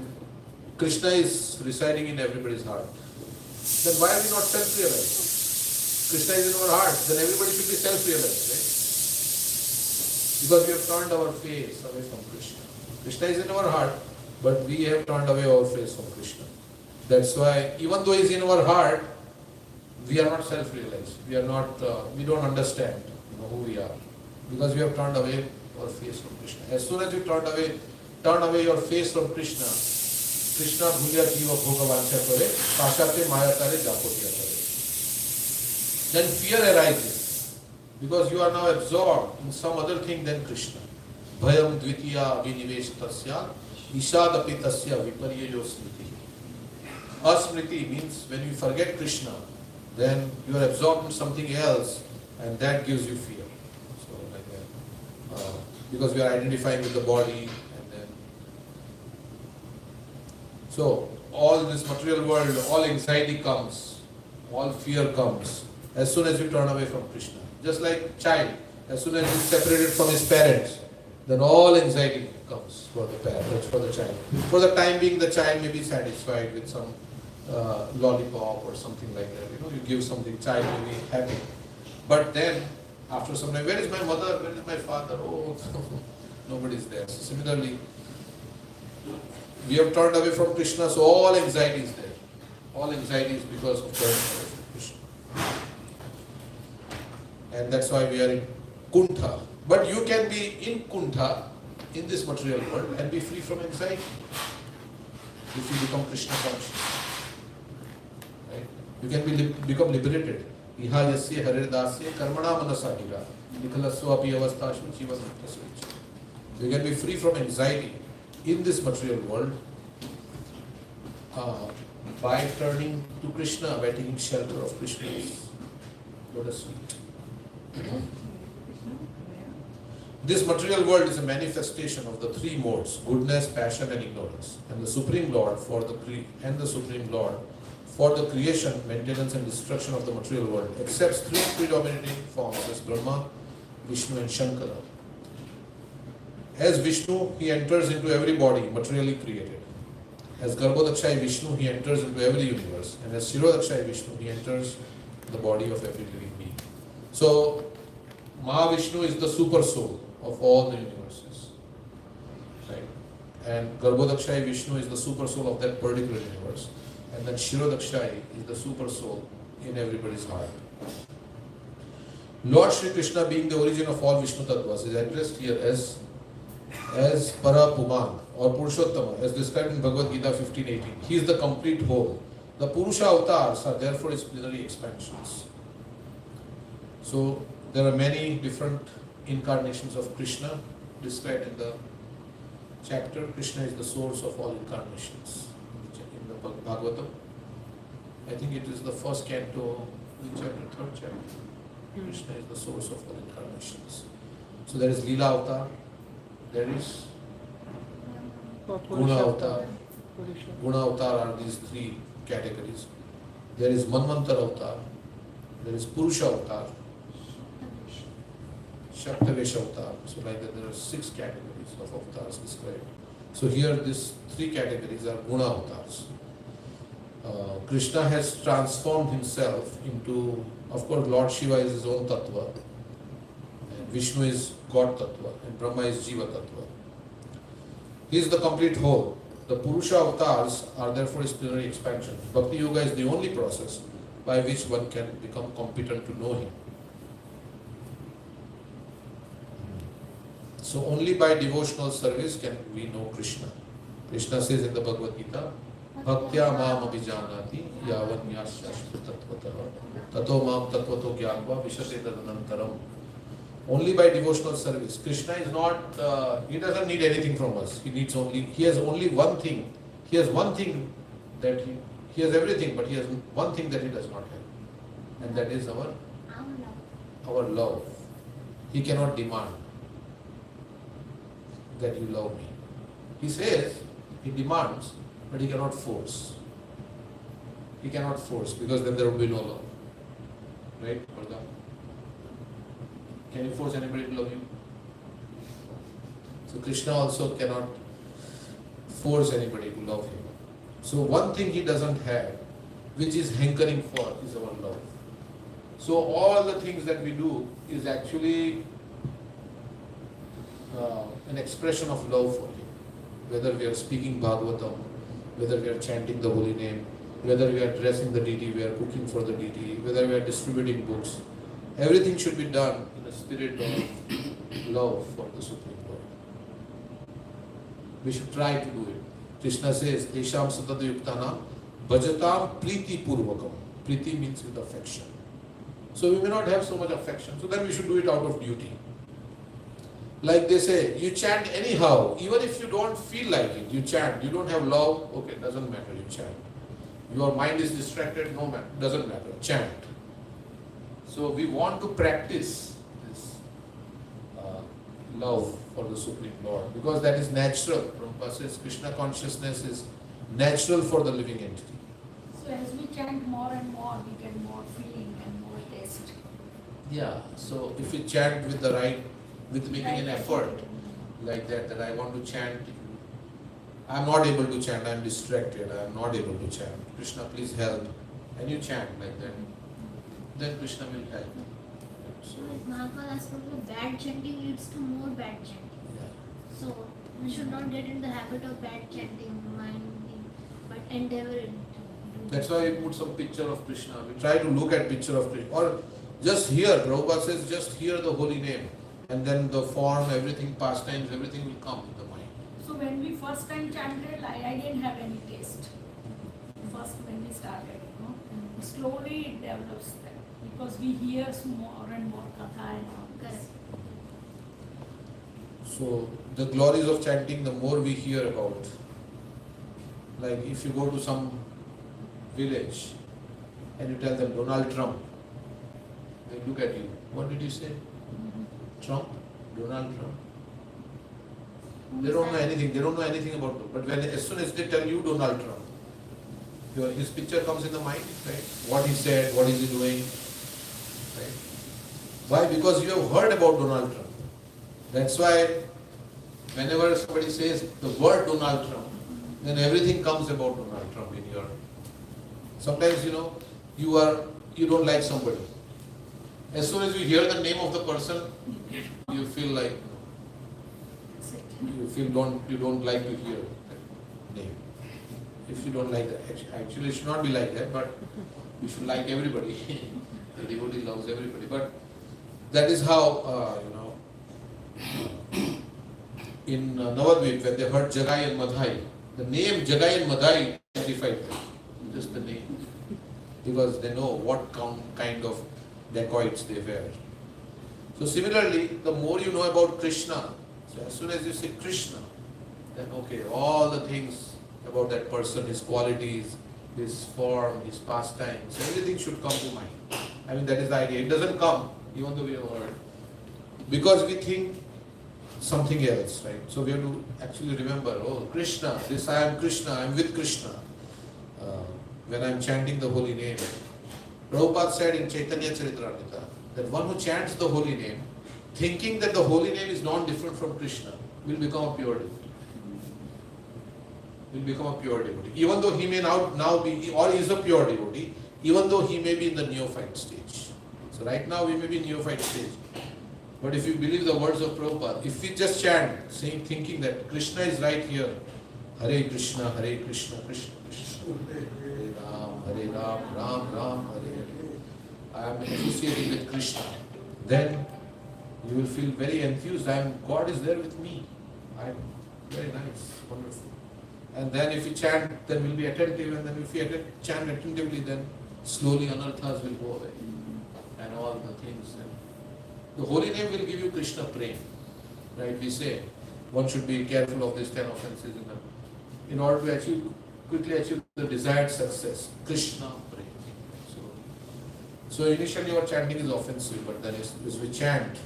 Krishna is residing in everybody's heart. Then why are we not self-realized? Krishna is in our heart, then everybody should be self-realized, right? Because we have turned our face away from Krishna. Krishna is in our heart, but we have turned away our face from Krishna. That's why, even though he is in our heart, we are not self-realized. We don't understand who we are. Because we have turned away our face from Krishna. As soon as you turn away your face from Krishna, Krishna bhulya jiva bhoga vancha kare, pasate maya tare japotiya kare. Then fear arises. Because you are now absorbed in some other thing than Krishna. Bhayam dvitiya vinivesh tasya, ishadapi tasya viparyeyo smriti. Asmriti means when you forget Krishna, then you are absorbed in something else and that gives you fear. So like that. Because we are identifying with the body and then. So all this material world, all anxiety comes, all fear comes as soon as you turn away from Krishna. Just like child, as soon as he is separated from his parents, then all anxiety comes for the parents, for the child. For the time being, the child may be satisfied with some lollipop or something like that. You give something, child may be happy. But then, after some time, where is my mother? Where is my father? Oh, nobody is there. So similarly, we have turned away from Krishna, so all anxiety is there. All anxiety is because of turning away from Krishna. And that's why we are in Kuntha. But you can be in Kuntha, in this material world, and be free from anxiety. If you become Krishna conscious. Right? You can become liberated. Iha yasya hare dasya karmana manasa hira. Nikhalaswa api avastashu jivan muktasya. You can be free from anxiety in this material world by turning to Krishna, by taking shelter of Krishna's lotus feet. This material world is a manifestation of the three modes: goodness, passion, and ignorance. And the Supreme Lord for the creation, maintenance, and destruction of the material world accepts three predominating forms as Brahma, Vishnu, and Shankara. As Vishnu, he enters into every body materially created. As Garbhodakshai Vishnu, he enters into every universe. And as Shirodakshai Vishnu, he enters the body of every living being. So, Mahavishnu is the super soul of all the universes. Right? And Garbhodakshai Vishnu is the super soul of that particular universe. And then Shirodakshai is the super soul in everybody's heart. Lord Shri Krishna, being the origin of all Vishnu Tattvas, is addressed here as Para Puman or Purushottama, as described in Bhagavad Gita 15:18. He is the complete whole. The Purusha avatars are therefore his plenary expansions. So there are many different incarnations of Krishna described in the chapter. Krishna is the source of all incarnations in the Bhagavatam. I think it is the first canto, in chapter, third chapter. Krishna is the source of all incarnations. So there is Leela Avatar, there is Guna Avatar. Guna Avatar are these three categories. There is Manvantar Avatar, there is Purusha Avatar, Shaktavesha Avatar. So like that there are 6 categories of avatars described. So here these 3 categories are Guna Avatars. Krishna has transformed himself into, of course Lord Shiva is his own Tattva, and Vishnu is God Tattva, and Brahma is Jiva Tattva. He is the complete whole. The Purusha avatars are therefore his plenary expansion. Bhakti Yoga is the only process by which one can become competent to know him. So only by devotional service can we know Krishna. Krishna says in the Bhagavad Gita, Bhaktya mam abhijanati yavanyasya tattvatah tato mam tattvato gyatva vishate tadanantaram. Only by devotional service. Krishna is not, he doesn't need anything from us. He has only one thing. He has one thing that he has everything, but he has one thing that he does not have. And that is our love. He cannot demand that you love me. He says, he demands, but he cannot force. He cannot force, because then there will be no love. Right, Vardha? Can you force anybody to love you? So Krishna also cannot force anybody to love him. So one thing he doesn't have, which is hankering for, is our love. So all the things that we do is actually an expression of love for him. Whether we are speaking Bhagavatam, whether we are chanting the holy name, whether we are dressing the deity, we are cooking for the deity, whether we are distributing books, everything should be done in a spirit of love for the Supreme Lord. We should try to do it. Krishna says, Tesham satadayuktanam bhajatam priti purvakam. Priti means with affection. So we may not have so much affection, so then we should do it out of duty. Like they say, you chant anyhow, even if you don't feel like it, you chant, you don't have love, okay, doesn't matter, you chant. Your mind is distracted, no matter, doesn't matter, chant. So we want to practice this love for the Supreme Lord, because that is natural. Prabhupada says Krishna consciousness is natural for the living entity. So as we chant more and more, we get more feeling and more taste. Yeah, so if we chant with the right, with making an effort like that, that I want to chant, I am not able to chant, I am distracted, I am not able to chant. Krishna, please help. And you chant like that, then Krishna will help. So like Mahaprabhu has spoken, bad chanting leads to more bad chanting. Yeah. So we should not get in the habit of bad chanting, but endeavor it. That's why we put some picture of Krishna. We try to look at picture of Krishna. Or just hear, Prabhupada says, just hear the holy name. And then the form, everything, pastimes, everything will come in the mind. So when we first time chanted, I didn't have any taste. First when we started, and slowly it develops that. Because we hear more and more katha and all this. So the glories of chanting, the more we hear about. Like if you go to some village and you tell them Donald Trump, they look at you. What did you say? Trump? Donald Trump? They don't know anything. They don't know anything about it. But when as soon as they tell you Donald Trump, his picture comes in the mind, right? What he said, what is he doing, right? Why? Because you have heard about Donald Trump. That's why whenever somebody says the word Donald Trump, then everything comes about Donald Trump in your. Sometimes you don't like somebody. As soon as you hear the name of the person, you feel like you don't like to hear that name. If you don't like that, actually it should not be like that, but you should like everybody. The devotee loves everybody. But that is how, in Navadvip, when they heard Jagai and Madhai, the name Jagai and Madhai terrified them. Just the name. Because they know what kind of dacoits they were. So similarly, the more you know about Krishna, so as soon as you say Krishna, then okay, all the things about that person, his qualities, his form, his pastimes, everything should come to mind. I mean, that is the idea. It doesn't come, even though we have heard. Because we think something else, right? So we have to actually remember, oh, Krishna, this I am Krishna, I am with Krishna. When I am chanting the holy name. Prabhupada said in Chaitanya Charitamrita that one who chants the holy name, thinking that the holy name is non-different from Krishna, will become a pure devotee. Will become a pure devotee. Even though he may now be, or is a pure devotee, even though he may be in the neophyte stage. So right now we may be in neophyte stage. But if you believe the words of Prabhupada, if we just chant, saying, thinking that Krishna is right here, Hare Krishna, Hare Krishna, Krishna Krishna, Hare Ram, Ram Ram, Hare Hare, I am associating with Krishna, then you will feel very enthused. God is there with me. Very nice, wonderful. And then if you chant, then we'll be attentive, and then if you chant attentively, then slowly anarthas will go away, and all the things. The holy name will give you Krishna Prema. Right? We say one should be careful of these 10 offenses in order to quickly achieve the desired success. Krishna Prema. So initially your chanting is offensive, but then as we chant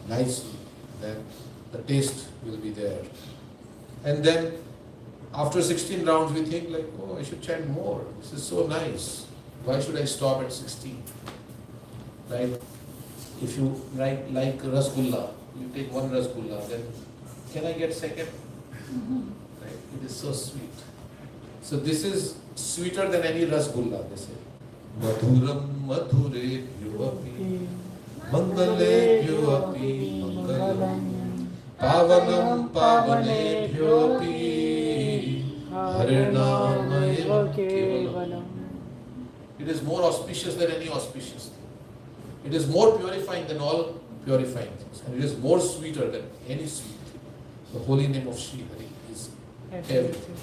nicely, then the taste will be there. And then after 16 rounds we think like, oh, I should chant more. This is so nice. Why should I stop at 16? Right? If you like rasgulla, you take one rasgulla, then can I get second? Right? It is so sweet. So this is sweeter than any rasgulla, they say. Madhuram madhurebhyo api mangalebhyo api mangalam pavanam pavanebhyo api harinama kevalam. It is more auspicious than any auspicious thing. It is more purifying than all purifying things. And it is more sweeter than any sweet thing. The holy name of Sri Hari is everything.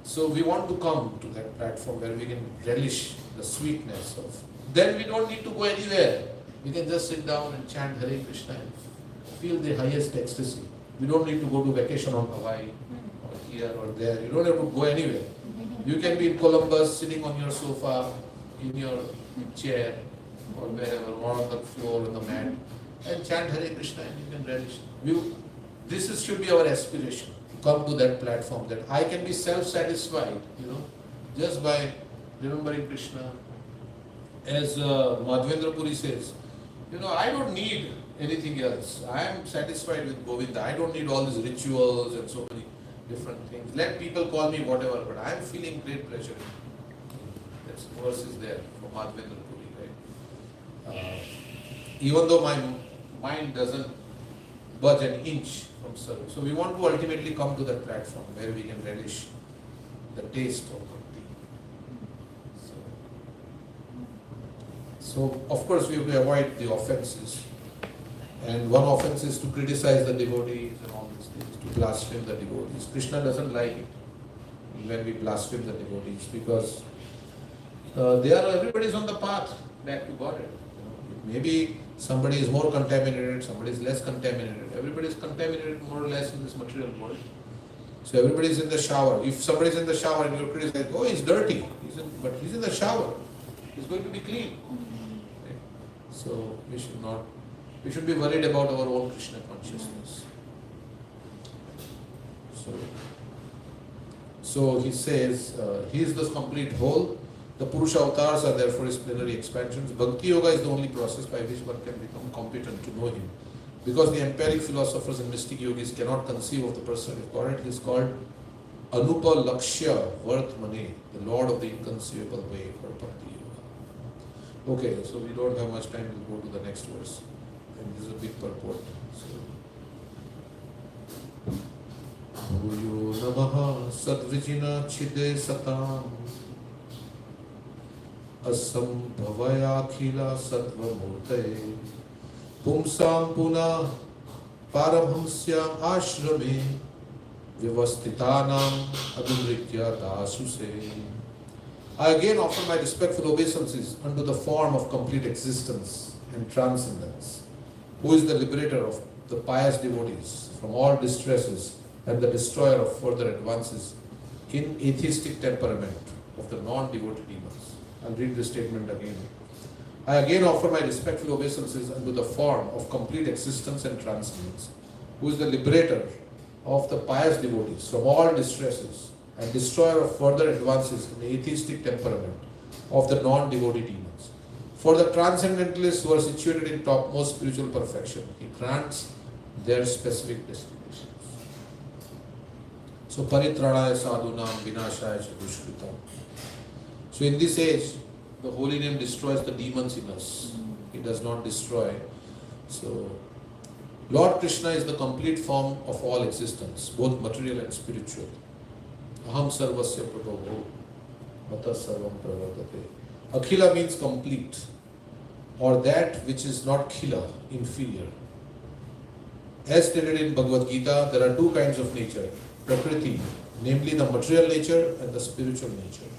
So we want to come to that platform where we can relish the sweetness of. Then we don't need to go anywhere. We can just sit down and chant Hare Krishna and feel the highest ecstasy. We don't need to go to vacation on Hawaii or here or there. You don't have to go anywhere. You can be in Columbus, sitting on your sofa, in your chair, or wherever, or on the floor, on the mat, and chant Hare Krishna, and you can relish. This should be our aspiration. Come to that platform that I can be self-satisfied, just by remembering Krishna. As Madhvendra Puri says, I don't need anything else. I am satisfied with Govinda. I don't need all these rituals and so many different things. Let people call me whatever, but I am feeling great pleasure. That verse is there from Madhvendra Puri, right? Even though my mind doesn't budge an inch from service. So we want to ultimately come to that platform where we can relish the taste of bhakti. So of course we have to avoid the offenses. And one offense is to criticize the devotees and all these things, to blaspheme the devotees. Krishna doesn't like it when we blaspheme the devotees, because everybody is on the path back to Godhead. Maybe somebody is more contaminated, somebody is less contaminated. Everybody is contaminated more or less in this material world. So everybody is in the shower. If somebody is in the shower and you criticize, oh, he's dirty, but he's in the shower. He's going to be clean. Okay? So we should be worried about our own Krishna consciousness. So he says, he is the complete whole. The Purusha avatars are therefore his plenary expansions. Bhakti Yoga is the only process by which one can become competent to know him. Because the empiric philosophers and mystic yogis cannot conceive of the person of Godhead, he is called Anupa Lakshya Vartmane, the Lord of the inconceivable way for Bhakti Yoga. Okay, so we don't have much time, we'll go to the next verse. And this is a big purport. Bhuyo Namaha Sadvijina Chide Satam Asambhavayakhila Satvamurtaye Pumsam Puna Paramhamsya Ashrame Vivastitanam Adumritya Dasuse I again offer my respectful obeisances unto the form of complete existence and transcendence, who is the liberator of the pious devotees from all distresses and the destroyer of further advances in atheistic temperament of the non-devotee demons. I'll read this statement again. I again offer my respectful obeisances unto the form of complete existence and transcendence, who is the liberator of the pious devotees from all distresses and destroyer of further advances in the atheistic temperament of the non-devotee demons. For the transcendentalists who are situated in topmost spiritual perfection, he grants their specific destinations. So, paritranaya sadhunam vinashaya cha dushkritam. So, in this age, the holy name destroys the demons in us. It does not destroy. So, Lord Krishna is the complete form of all existence, both material and spiritual. Aham sarvasya prabhavo, mata sarvam pravartate. Akhila means complete, or that which is not khila, inferior. As stated in Bhagavad Gita, there are two kinds of nature, prakriti, namely the material nature and the spiritual nature,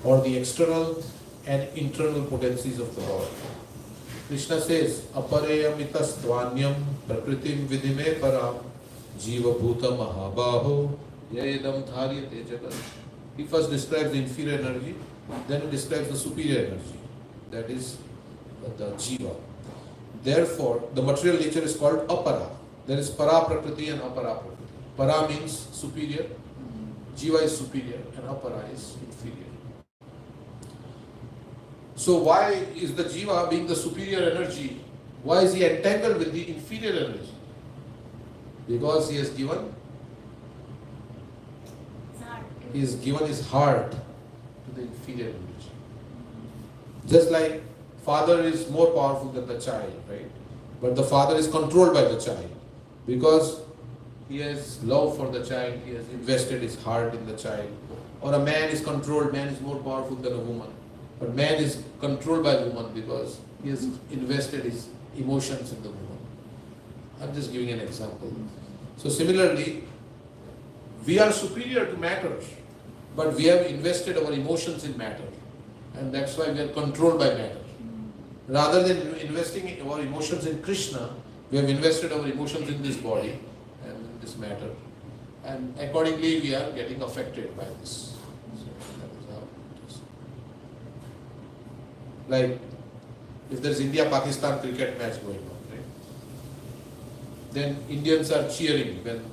or the external and internal potencies of the Lord. Krishna says, aparayamitas dvanyam prakritim vidime param jiva bhuta mahabaho yayedam dharyate jagat. He first describes the inferior energy, then he describes the superior energy, that is the jiva. Therefore, the material nature is called apara. There is para prakriti and apara prakriti. Para means superior, jiva is superior, and apara is inferior. So why is the jiva, being the superior energy, why is he entangled with the inferior energy? Because he has given his heart to the inferior energy. Just like father is more powerful than the child, right? But the father is controlled by the child because he has love for the child, he has invested his heart in the child. Or a man is controlled, man is more powerful than a woman. But man is controlled by woman because he has invested his emotions in the woman. I'm just giving an example. So similarly, we are superior to matter, but we have invested our emotions in matter. And that's why we are controlled by matter. Rather than investing our emotions in Krishna, we have invested our emotions in this body and in this matter. And accordingly, we are getting affected by this. So that is how it is. Like, if there is India-Pakistan cricket match going on, right? Then Indians are cheering when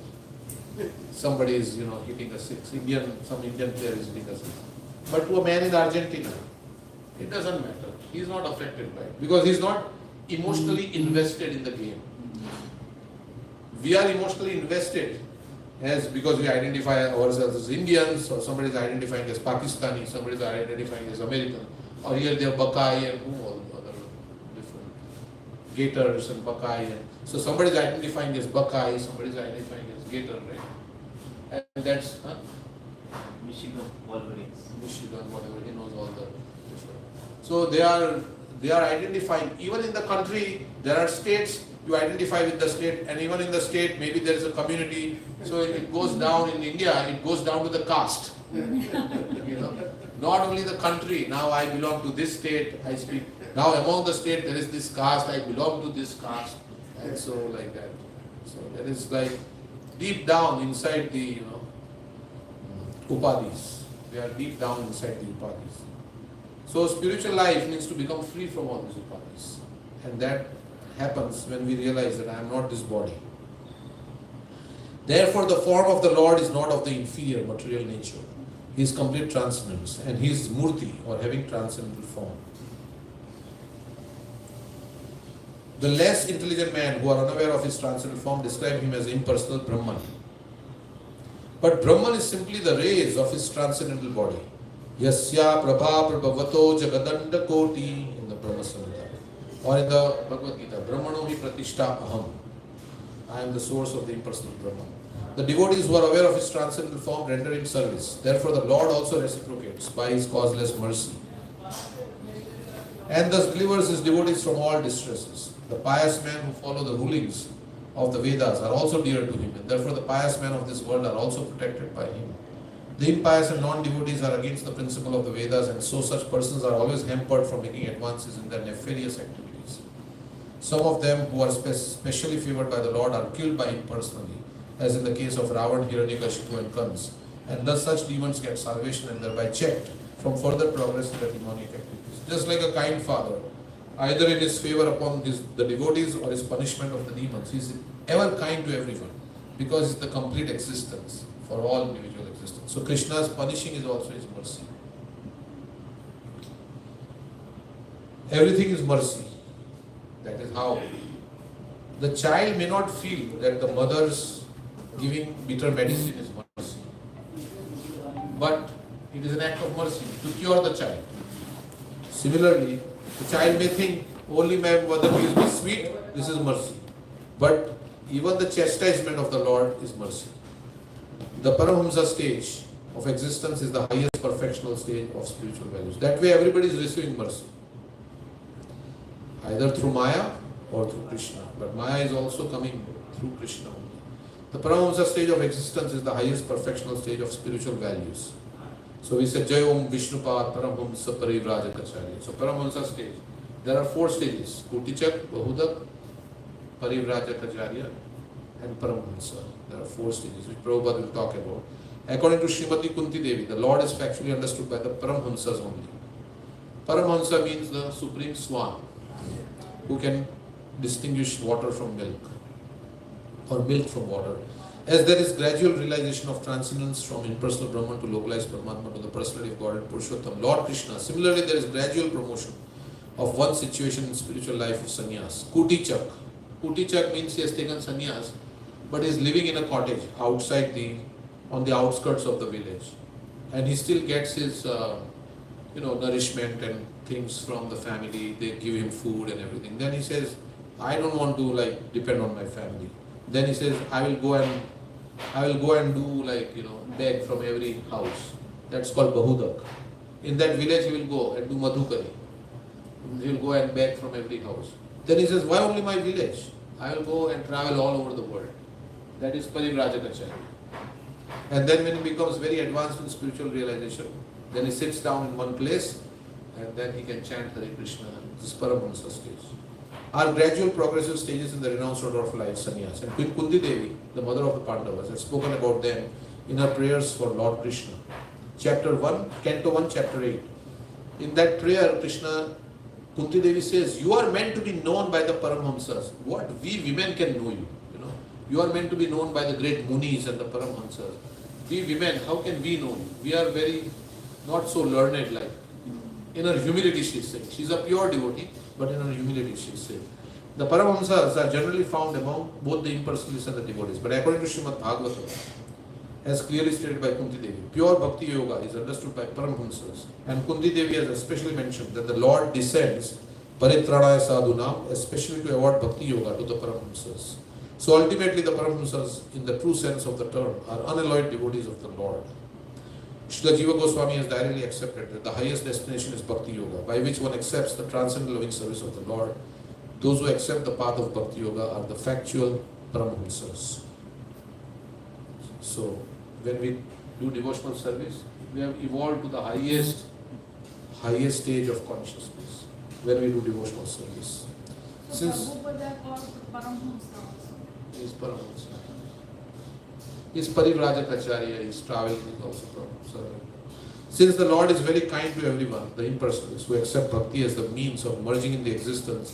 somebody is, hitting a six. Some Indian player is hitting a six. But to a man in Argentina, it doesn't matter. He is not affected by it because he is not emotionally invested in the game. We are emotionally invested because we identify ourselves as Indians, or somebody is identifying as Pakistani, somebody is identifying as American, or here they are Buckeye and all the other different Gators and Buckeye. And so somebody is identifying as Buckeye, somebody is identifying as Gator, right? And that's Michigan, Wolverines. Michigan, whatever, he knows all the different. So they are identifying, even in the country, there are states, you identify with the state, and even in the state, maybe there is a community, so it goes down in India, it goes down to the caste. Not only the country, now I belong to this state, I speak, now among the state there is this caste, I belong to this caste, and so like that. So that is like deep down inside the, upadis. They are deep down inside the upadis. So spiritual life means to become free from all these upadis. And that happens when we realize that I am not this body. Therefore the form of the Lord is not of the inferior material nature. He is complete transcendence and he is murti, or having transcendental form. The less intelligent men who are unaware of his transcendental form describe him as impersonal Brahman. But Brahman is simply the rays of his transcendental body. Yasya prabha prabhavato jagadanda koti in the Brahma Samhita. Or in the Bhagavad Gita, Brahmano hi pratishta aham. I am the source of the impersonal Brahman. The devotees who are aware of his transcendental form render him service. Therefore the Lord also reciprocates by his causeless mercy. And thus delivers his devotees from all distresses. The pious men who follow the rulings of the Vedas are also dear to him, and therefore the pious men of this world are also protected by him. The impious and non-devotees are against the principle of the Vedas, and so such persons are always hampered from making advances in their nefarious activities. Some of them who are specially favored by the Lord are killed by him personally, as in the case of Ravan, Hiranyakashipu and Kans, and thus such demons get salvation and thereby checked from further progress in their demonic activities. Just like a kind father, either in his favor upon the devotees or his punishment of the demons, he is ever kind to everyone, because it's the complete existence for all individual existence. So Krishna's punishing is also his mercy. Everything is mercy. That is how the child may not feel that the mother's giving bitter medicine is mercy, but it is an act of mercy to cure the child. Similarly, the child may think only my mother gives me sweet, this is mercy. But even the chastisement of the Lord is mercy. The Paramahamsa stage of existence is the highest perfectional stage of spiritual values. That way everybody is receiving mercy, either through Maya or through Krishna. But Maya is also coming through Krishna only. The Paramahamsa stage of existence is the highest perfectional stage of spiritual values. So we say Jai Om Vishnupad Paramahamsa Parivrajaka. So Paramahamsa stage. There are 4 stages: Kutichak, Bahudak, Parivrajaka, and Paramahamsa. There are 4 stages which Prabhupada will talk about. According to Srimati Kunti Devi, the Lord is factually understood by the Paramahamsas only. Paramahamsa means the supreme swan who can distinguish water from milk or milk from water. As there is gradual realization of transcendence from impersonal Brahman to localized Paramatma to the personality of God and Purushottam, Lord Krishna. Similarly, there is gradual promotion of one situation in spiritual life of sannyas. Kutichak. Kutichak means he has taken sannyas, but is living in a cottage outside on the outskirts of the village, and he still gets his nourishment and things from the family. They give him food and everything. Then he says, I don't want to depend on my family. Then he says, I will go and do beg from every house. That's called Bahudak. In that village he will go and do Madhukari. He will go and beg from every house. Then he says, why only my village? I will go and travel all over the world. That is Parivrajaka. And then when he becomes very advanced in spiritual realization, then he sits down in one place and then he can chant Hare Krishna. This is Paramahamsa stage. Are gradual progressive stages in the renounced order of life, sannyas. And Queen Kunti Devi, the mother of the Pandavas, has spoken about them in her prayers for Lord Krishna. Chapter 1, Canto 1, Chapter 8. In that prayer, Kunti Devi says, you are meant to be known by the Paramahamsas. What? We women can know you. You are meant to be known by the great Munis and the Paramahamsas. We women, how can we know you? We are very not so learned like. In her humility she is saying. She is a pure devotee, but in her humility she is saying. The Paramahamsas are generally found among both the impersonalists and the devotees. But according to Srimad Bhagavatam, as clearly stated by Kunti Devi, pure Bhakti Yoga is understood by Paramahamsas. And Kunti Devi has especially mentioned that the Lord descends Paritranaya Sadhunam, especially to award Bhakti Yoga to the Paramahamsas. So ultimately the Paramahamsas, in the true sense of the term, are unalloyed devotees of the Lord. Srila Jiva Gosvami has directly accepted that the highest destination is Bhakti Yoga, by which one accepts the transcendental loving service of the Lord. Those who accept the path of Bhakti Yoga are the factual Paramahamsas. So when we do devotional service, we have evolved to the highest stage of consciousness when we do devotional service. So Prabhupada called Paramahamsa also. He is Paramahamsa. He is Parivrajaka, he is traveling, he is also Paramahamsa. Since the Lord is very kind to everyone, the impersonalists who accept bhakti as the means of merging in the existence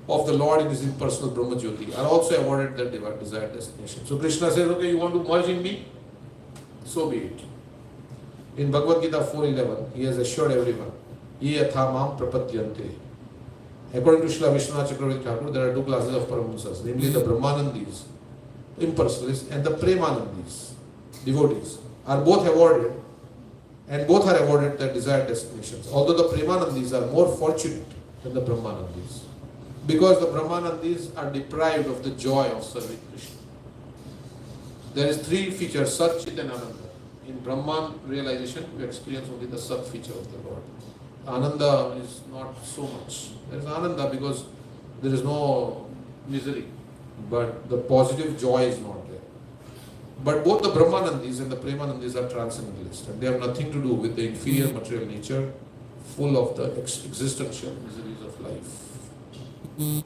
of the Lord in his impersonal Brahma Jyoti, are also awarded their desired destination. So Krishna says, okay, you want to merge in me? So be it. In Bhagavad Gita 4.11, he has assured everyone, Ye yatha mam prapadyante. According to Srila Vishwanath Chakravarti Thakur, there are 2 classes of Paramahamsas, namely the Brahmanandis, impersonalists, and the Premanandis, devotees, are both awarded, and both are awarded their desired destinations. Although the Premanandis are more fortunate than the Brahmanandis, because the Brahmanandis are deprived of the joy of serving Krishna. There is 3 features, Sat, Chit and Ananda. In Brahman realization, we experience only the Sat feature of the Lord. Ananda is not so much. There is Ananda because there is no misery, but the positive joy is not there. But both the Brahmanandis and the Premanandis are transcendentalists, and they have nothing to do with the inferior material nature, full of the existential miseries of life.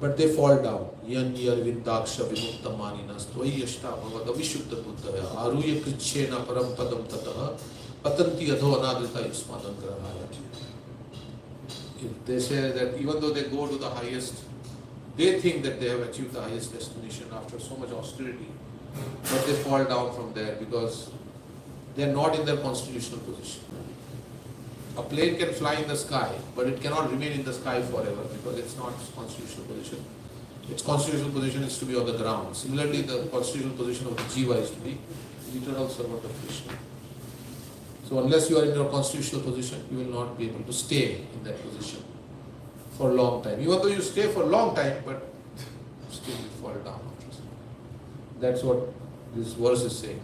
But they fall down. Yanyar vindaksha vimukta maninas tvayashta bhavad avishuddha buddhaya aruya krichena param padam tataha patanti adho anadrita yusmadam granaya. They say that even though they go to the highest, they think that they have achieved the highest destination after so much austerity, but they fall down from there because they are not in their constitutional position. A plane can fly in the sky, but it cannot remain in the sky forever because it's not its constitutional position. Its constitutional position is to be on the ground. Similarly, the constitutional position of the jiva is to be eternal servant of Krishna. So unless you are in your constitutional position, you will not be able to stay in that position for a long time. Even though you stay for a long time, but still you fall down after some. That's what this verse is saying.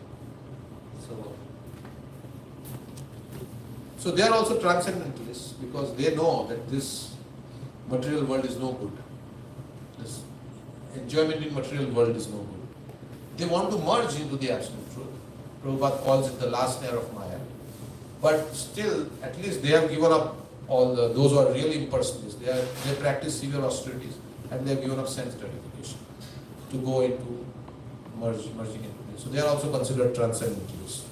So they are also transcendentalists because they know that this material world is no good. This enjoyment in material world is no good. They want to merge into the absolute truth. Prabhupada calls it the last layer of Maya. But still, at least they have given up all those who are really impersonalists. They practice severe austerities and they have given up sense gratification to go into merging into this. So they are also considered transcendentalists.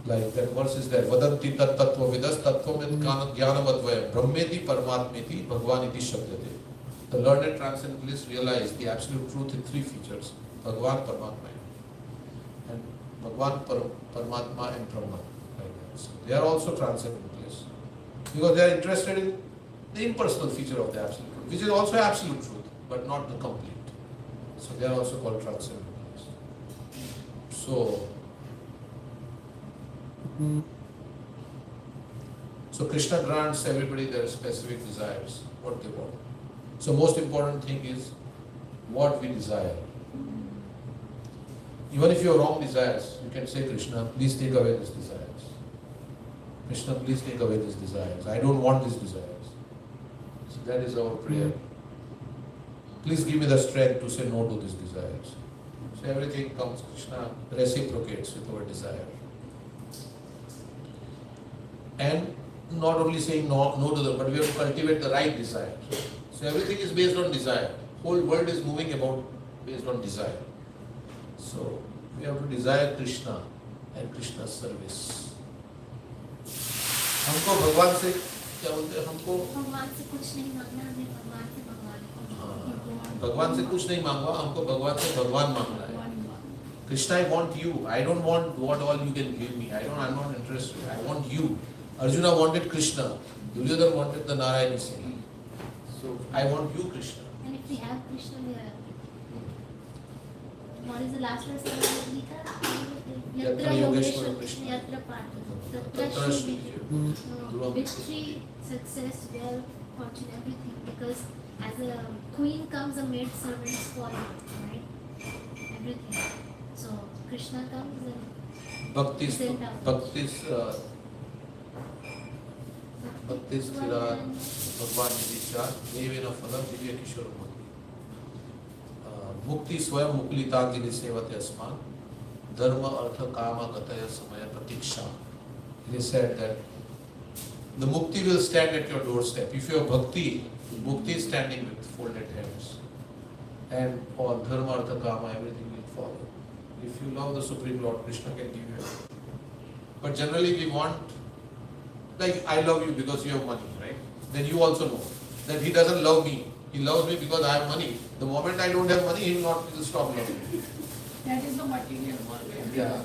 Like that verse is there. Vadanti tat tattva vidas tattvam jnanavadvaya brahmeti paramatmeti bhagwaniti shabdate. The learned transcendentalists realize the absolute truth in three features: Bhagwan, Paramatma, and Bhagwan, Paramatma, and Brahman. So they are also transcendentalists because they are interested in the impersonal feature of the absolute truth, which is also absolute truth, but not the complete. So they are also called transcendentalists. So Krishna grants everybody their specific desires, what they want. So most important thing is what we desire. Even if you have wrong desires, you can say, Krishna, please take away these desires. Krishna, please take away these desires. I don't want these desires. So that is our prayer. Please give me the strength to say no to these desires. So everything comes, Krishna reciprocates with our desire. And not only saying no to them, but we have to cultivate the right desire. So everything is based on desire. Whole world is moving about based on desire. So we have to desire Krishna and Krishna's service. हमको भगवान से क्या बोलते हैं? हमको भगवान से कुछ नहीं मांगना, हमें भगवान से भगवान को। भगवान से कुछ नहीं मांगना, हमको भगवान से भगवान मांगना है. Krishna, I want you. I don't want what all you can give me. I'm not interested. I want you. Arjuna wanted Krishna. Duryodhana wanted the Narayani Singh. So I want you, Krishna. And if we have Krishna, we are happy. What is the last verse of the Gita? Yatra Yogeshwar Krishna Yatra Pati. Tatra Shri. Victory, success, wealth, fortune, everything. Because as a queen comes, a maid servants follow, right? Everything. So Krishna comes and Bhakti Sthira Bhagwan Vidisha Devena Phala Divya Kishore Mukti Swayam Mukulitangini Sevate Asman Dharma Artha Kama Gataya Samaya Pratiksha. He said that the mukti will stand at your doorstep. If you have bhakti, mukti is standing with folded hands. And all dharma, artha, kama, everything will follow. If you love the Supreme Lord, Krishna can give you everything. But generally we want, like I love you because you have money, right? Then you also know that he doesn't love me. He loves me because I have money. The moment I don't have money, he will stop loving me. That is the material world. Yeah.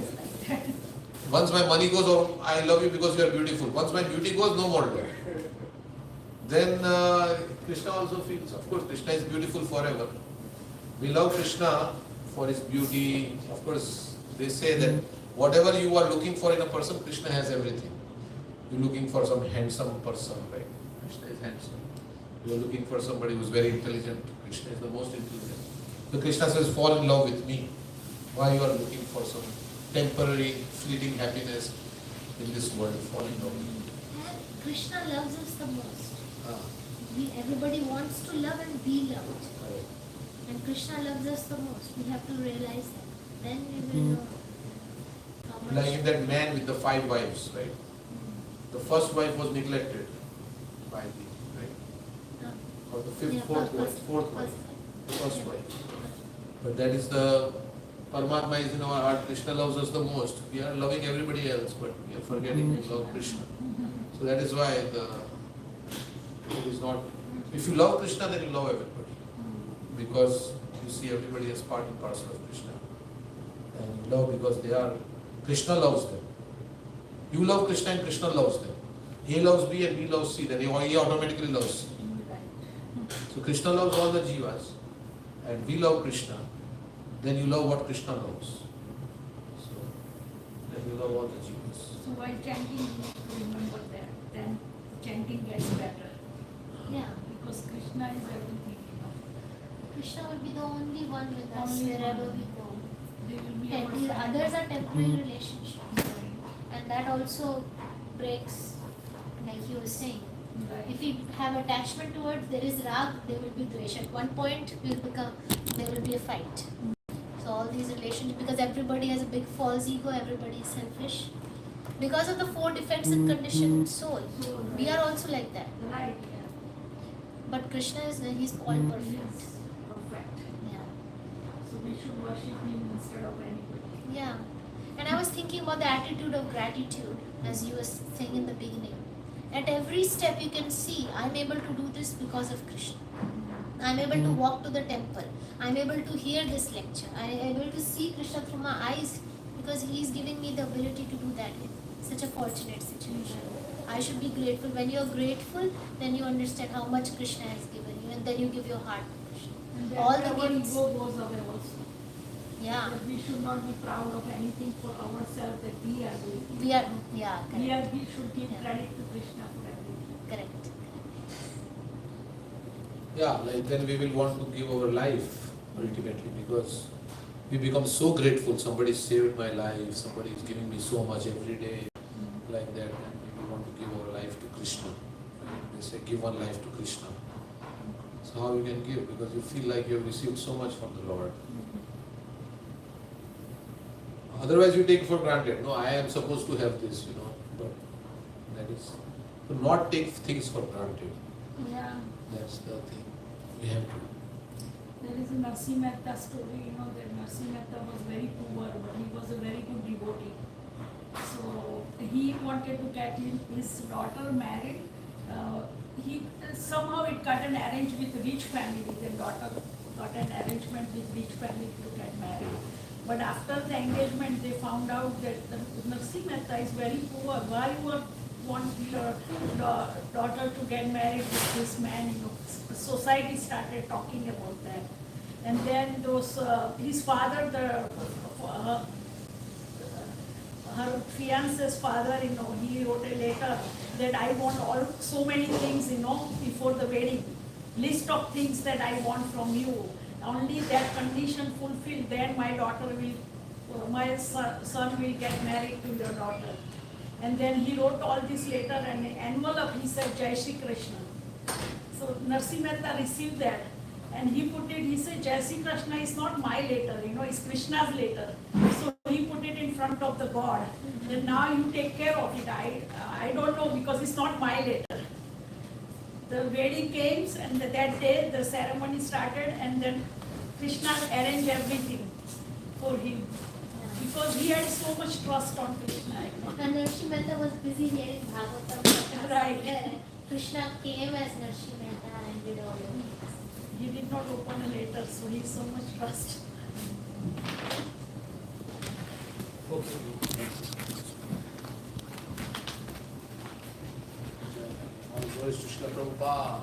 Once my money goes, oh, I love you because you are beautiful. Once my beauty goes, no more love. Then Krishna also feels, of course, Krishna is beautiful forever. We love Krishna for his beauty. Of course, they say that whatever you are looking for in a person, Krishna has everything. You're looking for some handsome person, right? Krishna is handsome. You're looking for somebody who's very intelligent. Krishna is the most intelligent. So Krishna says, fall in love with me. Why you are looking for some temporary, fleeting happiness in this world? Fall in love with me. And Krishna loves us the most. Everybody wants to love and be loved. And Krishna loves us the most. We have to realize that. Then we will know how much. Like in that man with the 5 wives, right? The first wife was neglected by the, right? No. Or the fifth, Yeah, fourth wife. First Yeah. wife. But that is the Paramatma is in our heart. Krishna loves us the most. We are loving everybody else, but we are forgetting to love Krishna. So that is why it is not. If you love Krishna, then you love everybody, because you see everybody as part and parcel of Krishna, and you love because they are. Krishna loves them. You love Krishna and Krishna loves them. He loves B and B loves C. Then he automatically loves C. So Krishna loves all the jivas, and we love Krishna. Then you love what Krishna loves. So then you love all the jivas. So while chanting, you need to remember that. Then chanting gets better. Yeah. Because Krishna is everything, Krishna will be the only one with us Only wherever one. we go. They will be And our these friend. others are temporary relationships. And that also breaks, like you were saying. Right. If we have attachment towards, there is rag, there will be dvesh. At one point, there will be a fight. So all these relationships, because everybody has a big false ego, everybody is selfish. Because of the 4 defects and conditioned soul, we are also like that. Right, yeah. But Krishna is, he's all perfect. Yes, perfect. Yeah. So we should worship him instead of anybody. Yeah. And I was thinking about the attitude of gratitude, as you were saying in the beginning. At every step you can see, I'm able to do this because of Krishna. I'm able to walk to the temple. I'm able to hear this lecture. I'm able to see Krishna through my eyes because he is giving me the ability to do that. Such a fortunate situation. I should be grateful. When you're grateful, then you understand how much Krishna has given you, and then you give your heart to Krishna. And All then the our gifts. ego goes away also. Yeah. That we should not be proud of anything for ourselves that we are doing. We are, yeah, correct. We should give Yeah. credit to Krishna for everything. Correct. Yeah, like then we will want to give our life ultimately, because we become so grateful. Somebody saved my life, somebody is giving me so much every day, like that, and we want to give our life to Krishna. They say give one life to Krishna. So how you can give? Because you feel like you have received so much from the Lord. Otherwise you take for granted. No, I am supposed to have this, but that is to not take things for granted. Yeah. That's the thing we have to. There is a Narsi Mehta story, that Narsi Mehta was very poor, but he was a very good devotee. So he wanted to get his daughter married. He somehow it got an arrange with a rich family. The daughter got an arrangement with rich family to get married. But after the engagement, they found out that the Narsi Mehta is very poor. Why you want your daughter to get married with this man? Society started talking about that. And then his father, her fiance's father, he wrote a letter that I want so many things, before the wedding. List of things that I want from you. Only that condition fulfilled, then my son will get married to your daughter. And then he wrote all this letter and an envelope, he said, Jai Shri Krishna. So Narsi Mehta received that. And he put it, he said, Jai Shri Krishna is not my letter, it's Krishna's letter. So he put it in front of the God. Then now you take care of it. I don't know, because it's not my letter. The wedding came, and that day the ceremony started, and then Krishna arranged everything for him. Because he had so much trust on Krishna. And Narsi Mehta was busy hearing Bhagavatam. Right. Krishna came as Narsi Mehta and did all of this. He did not open a letter, so he has so much trust. Okay. All glories to Srila Prabhupada.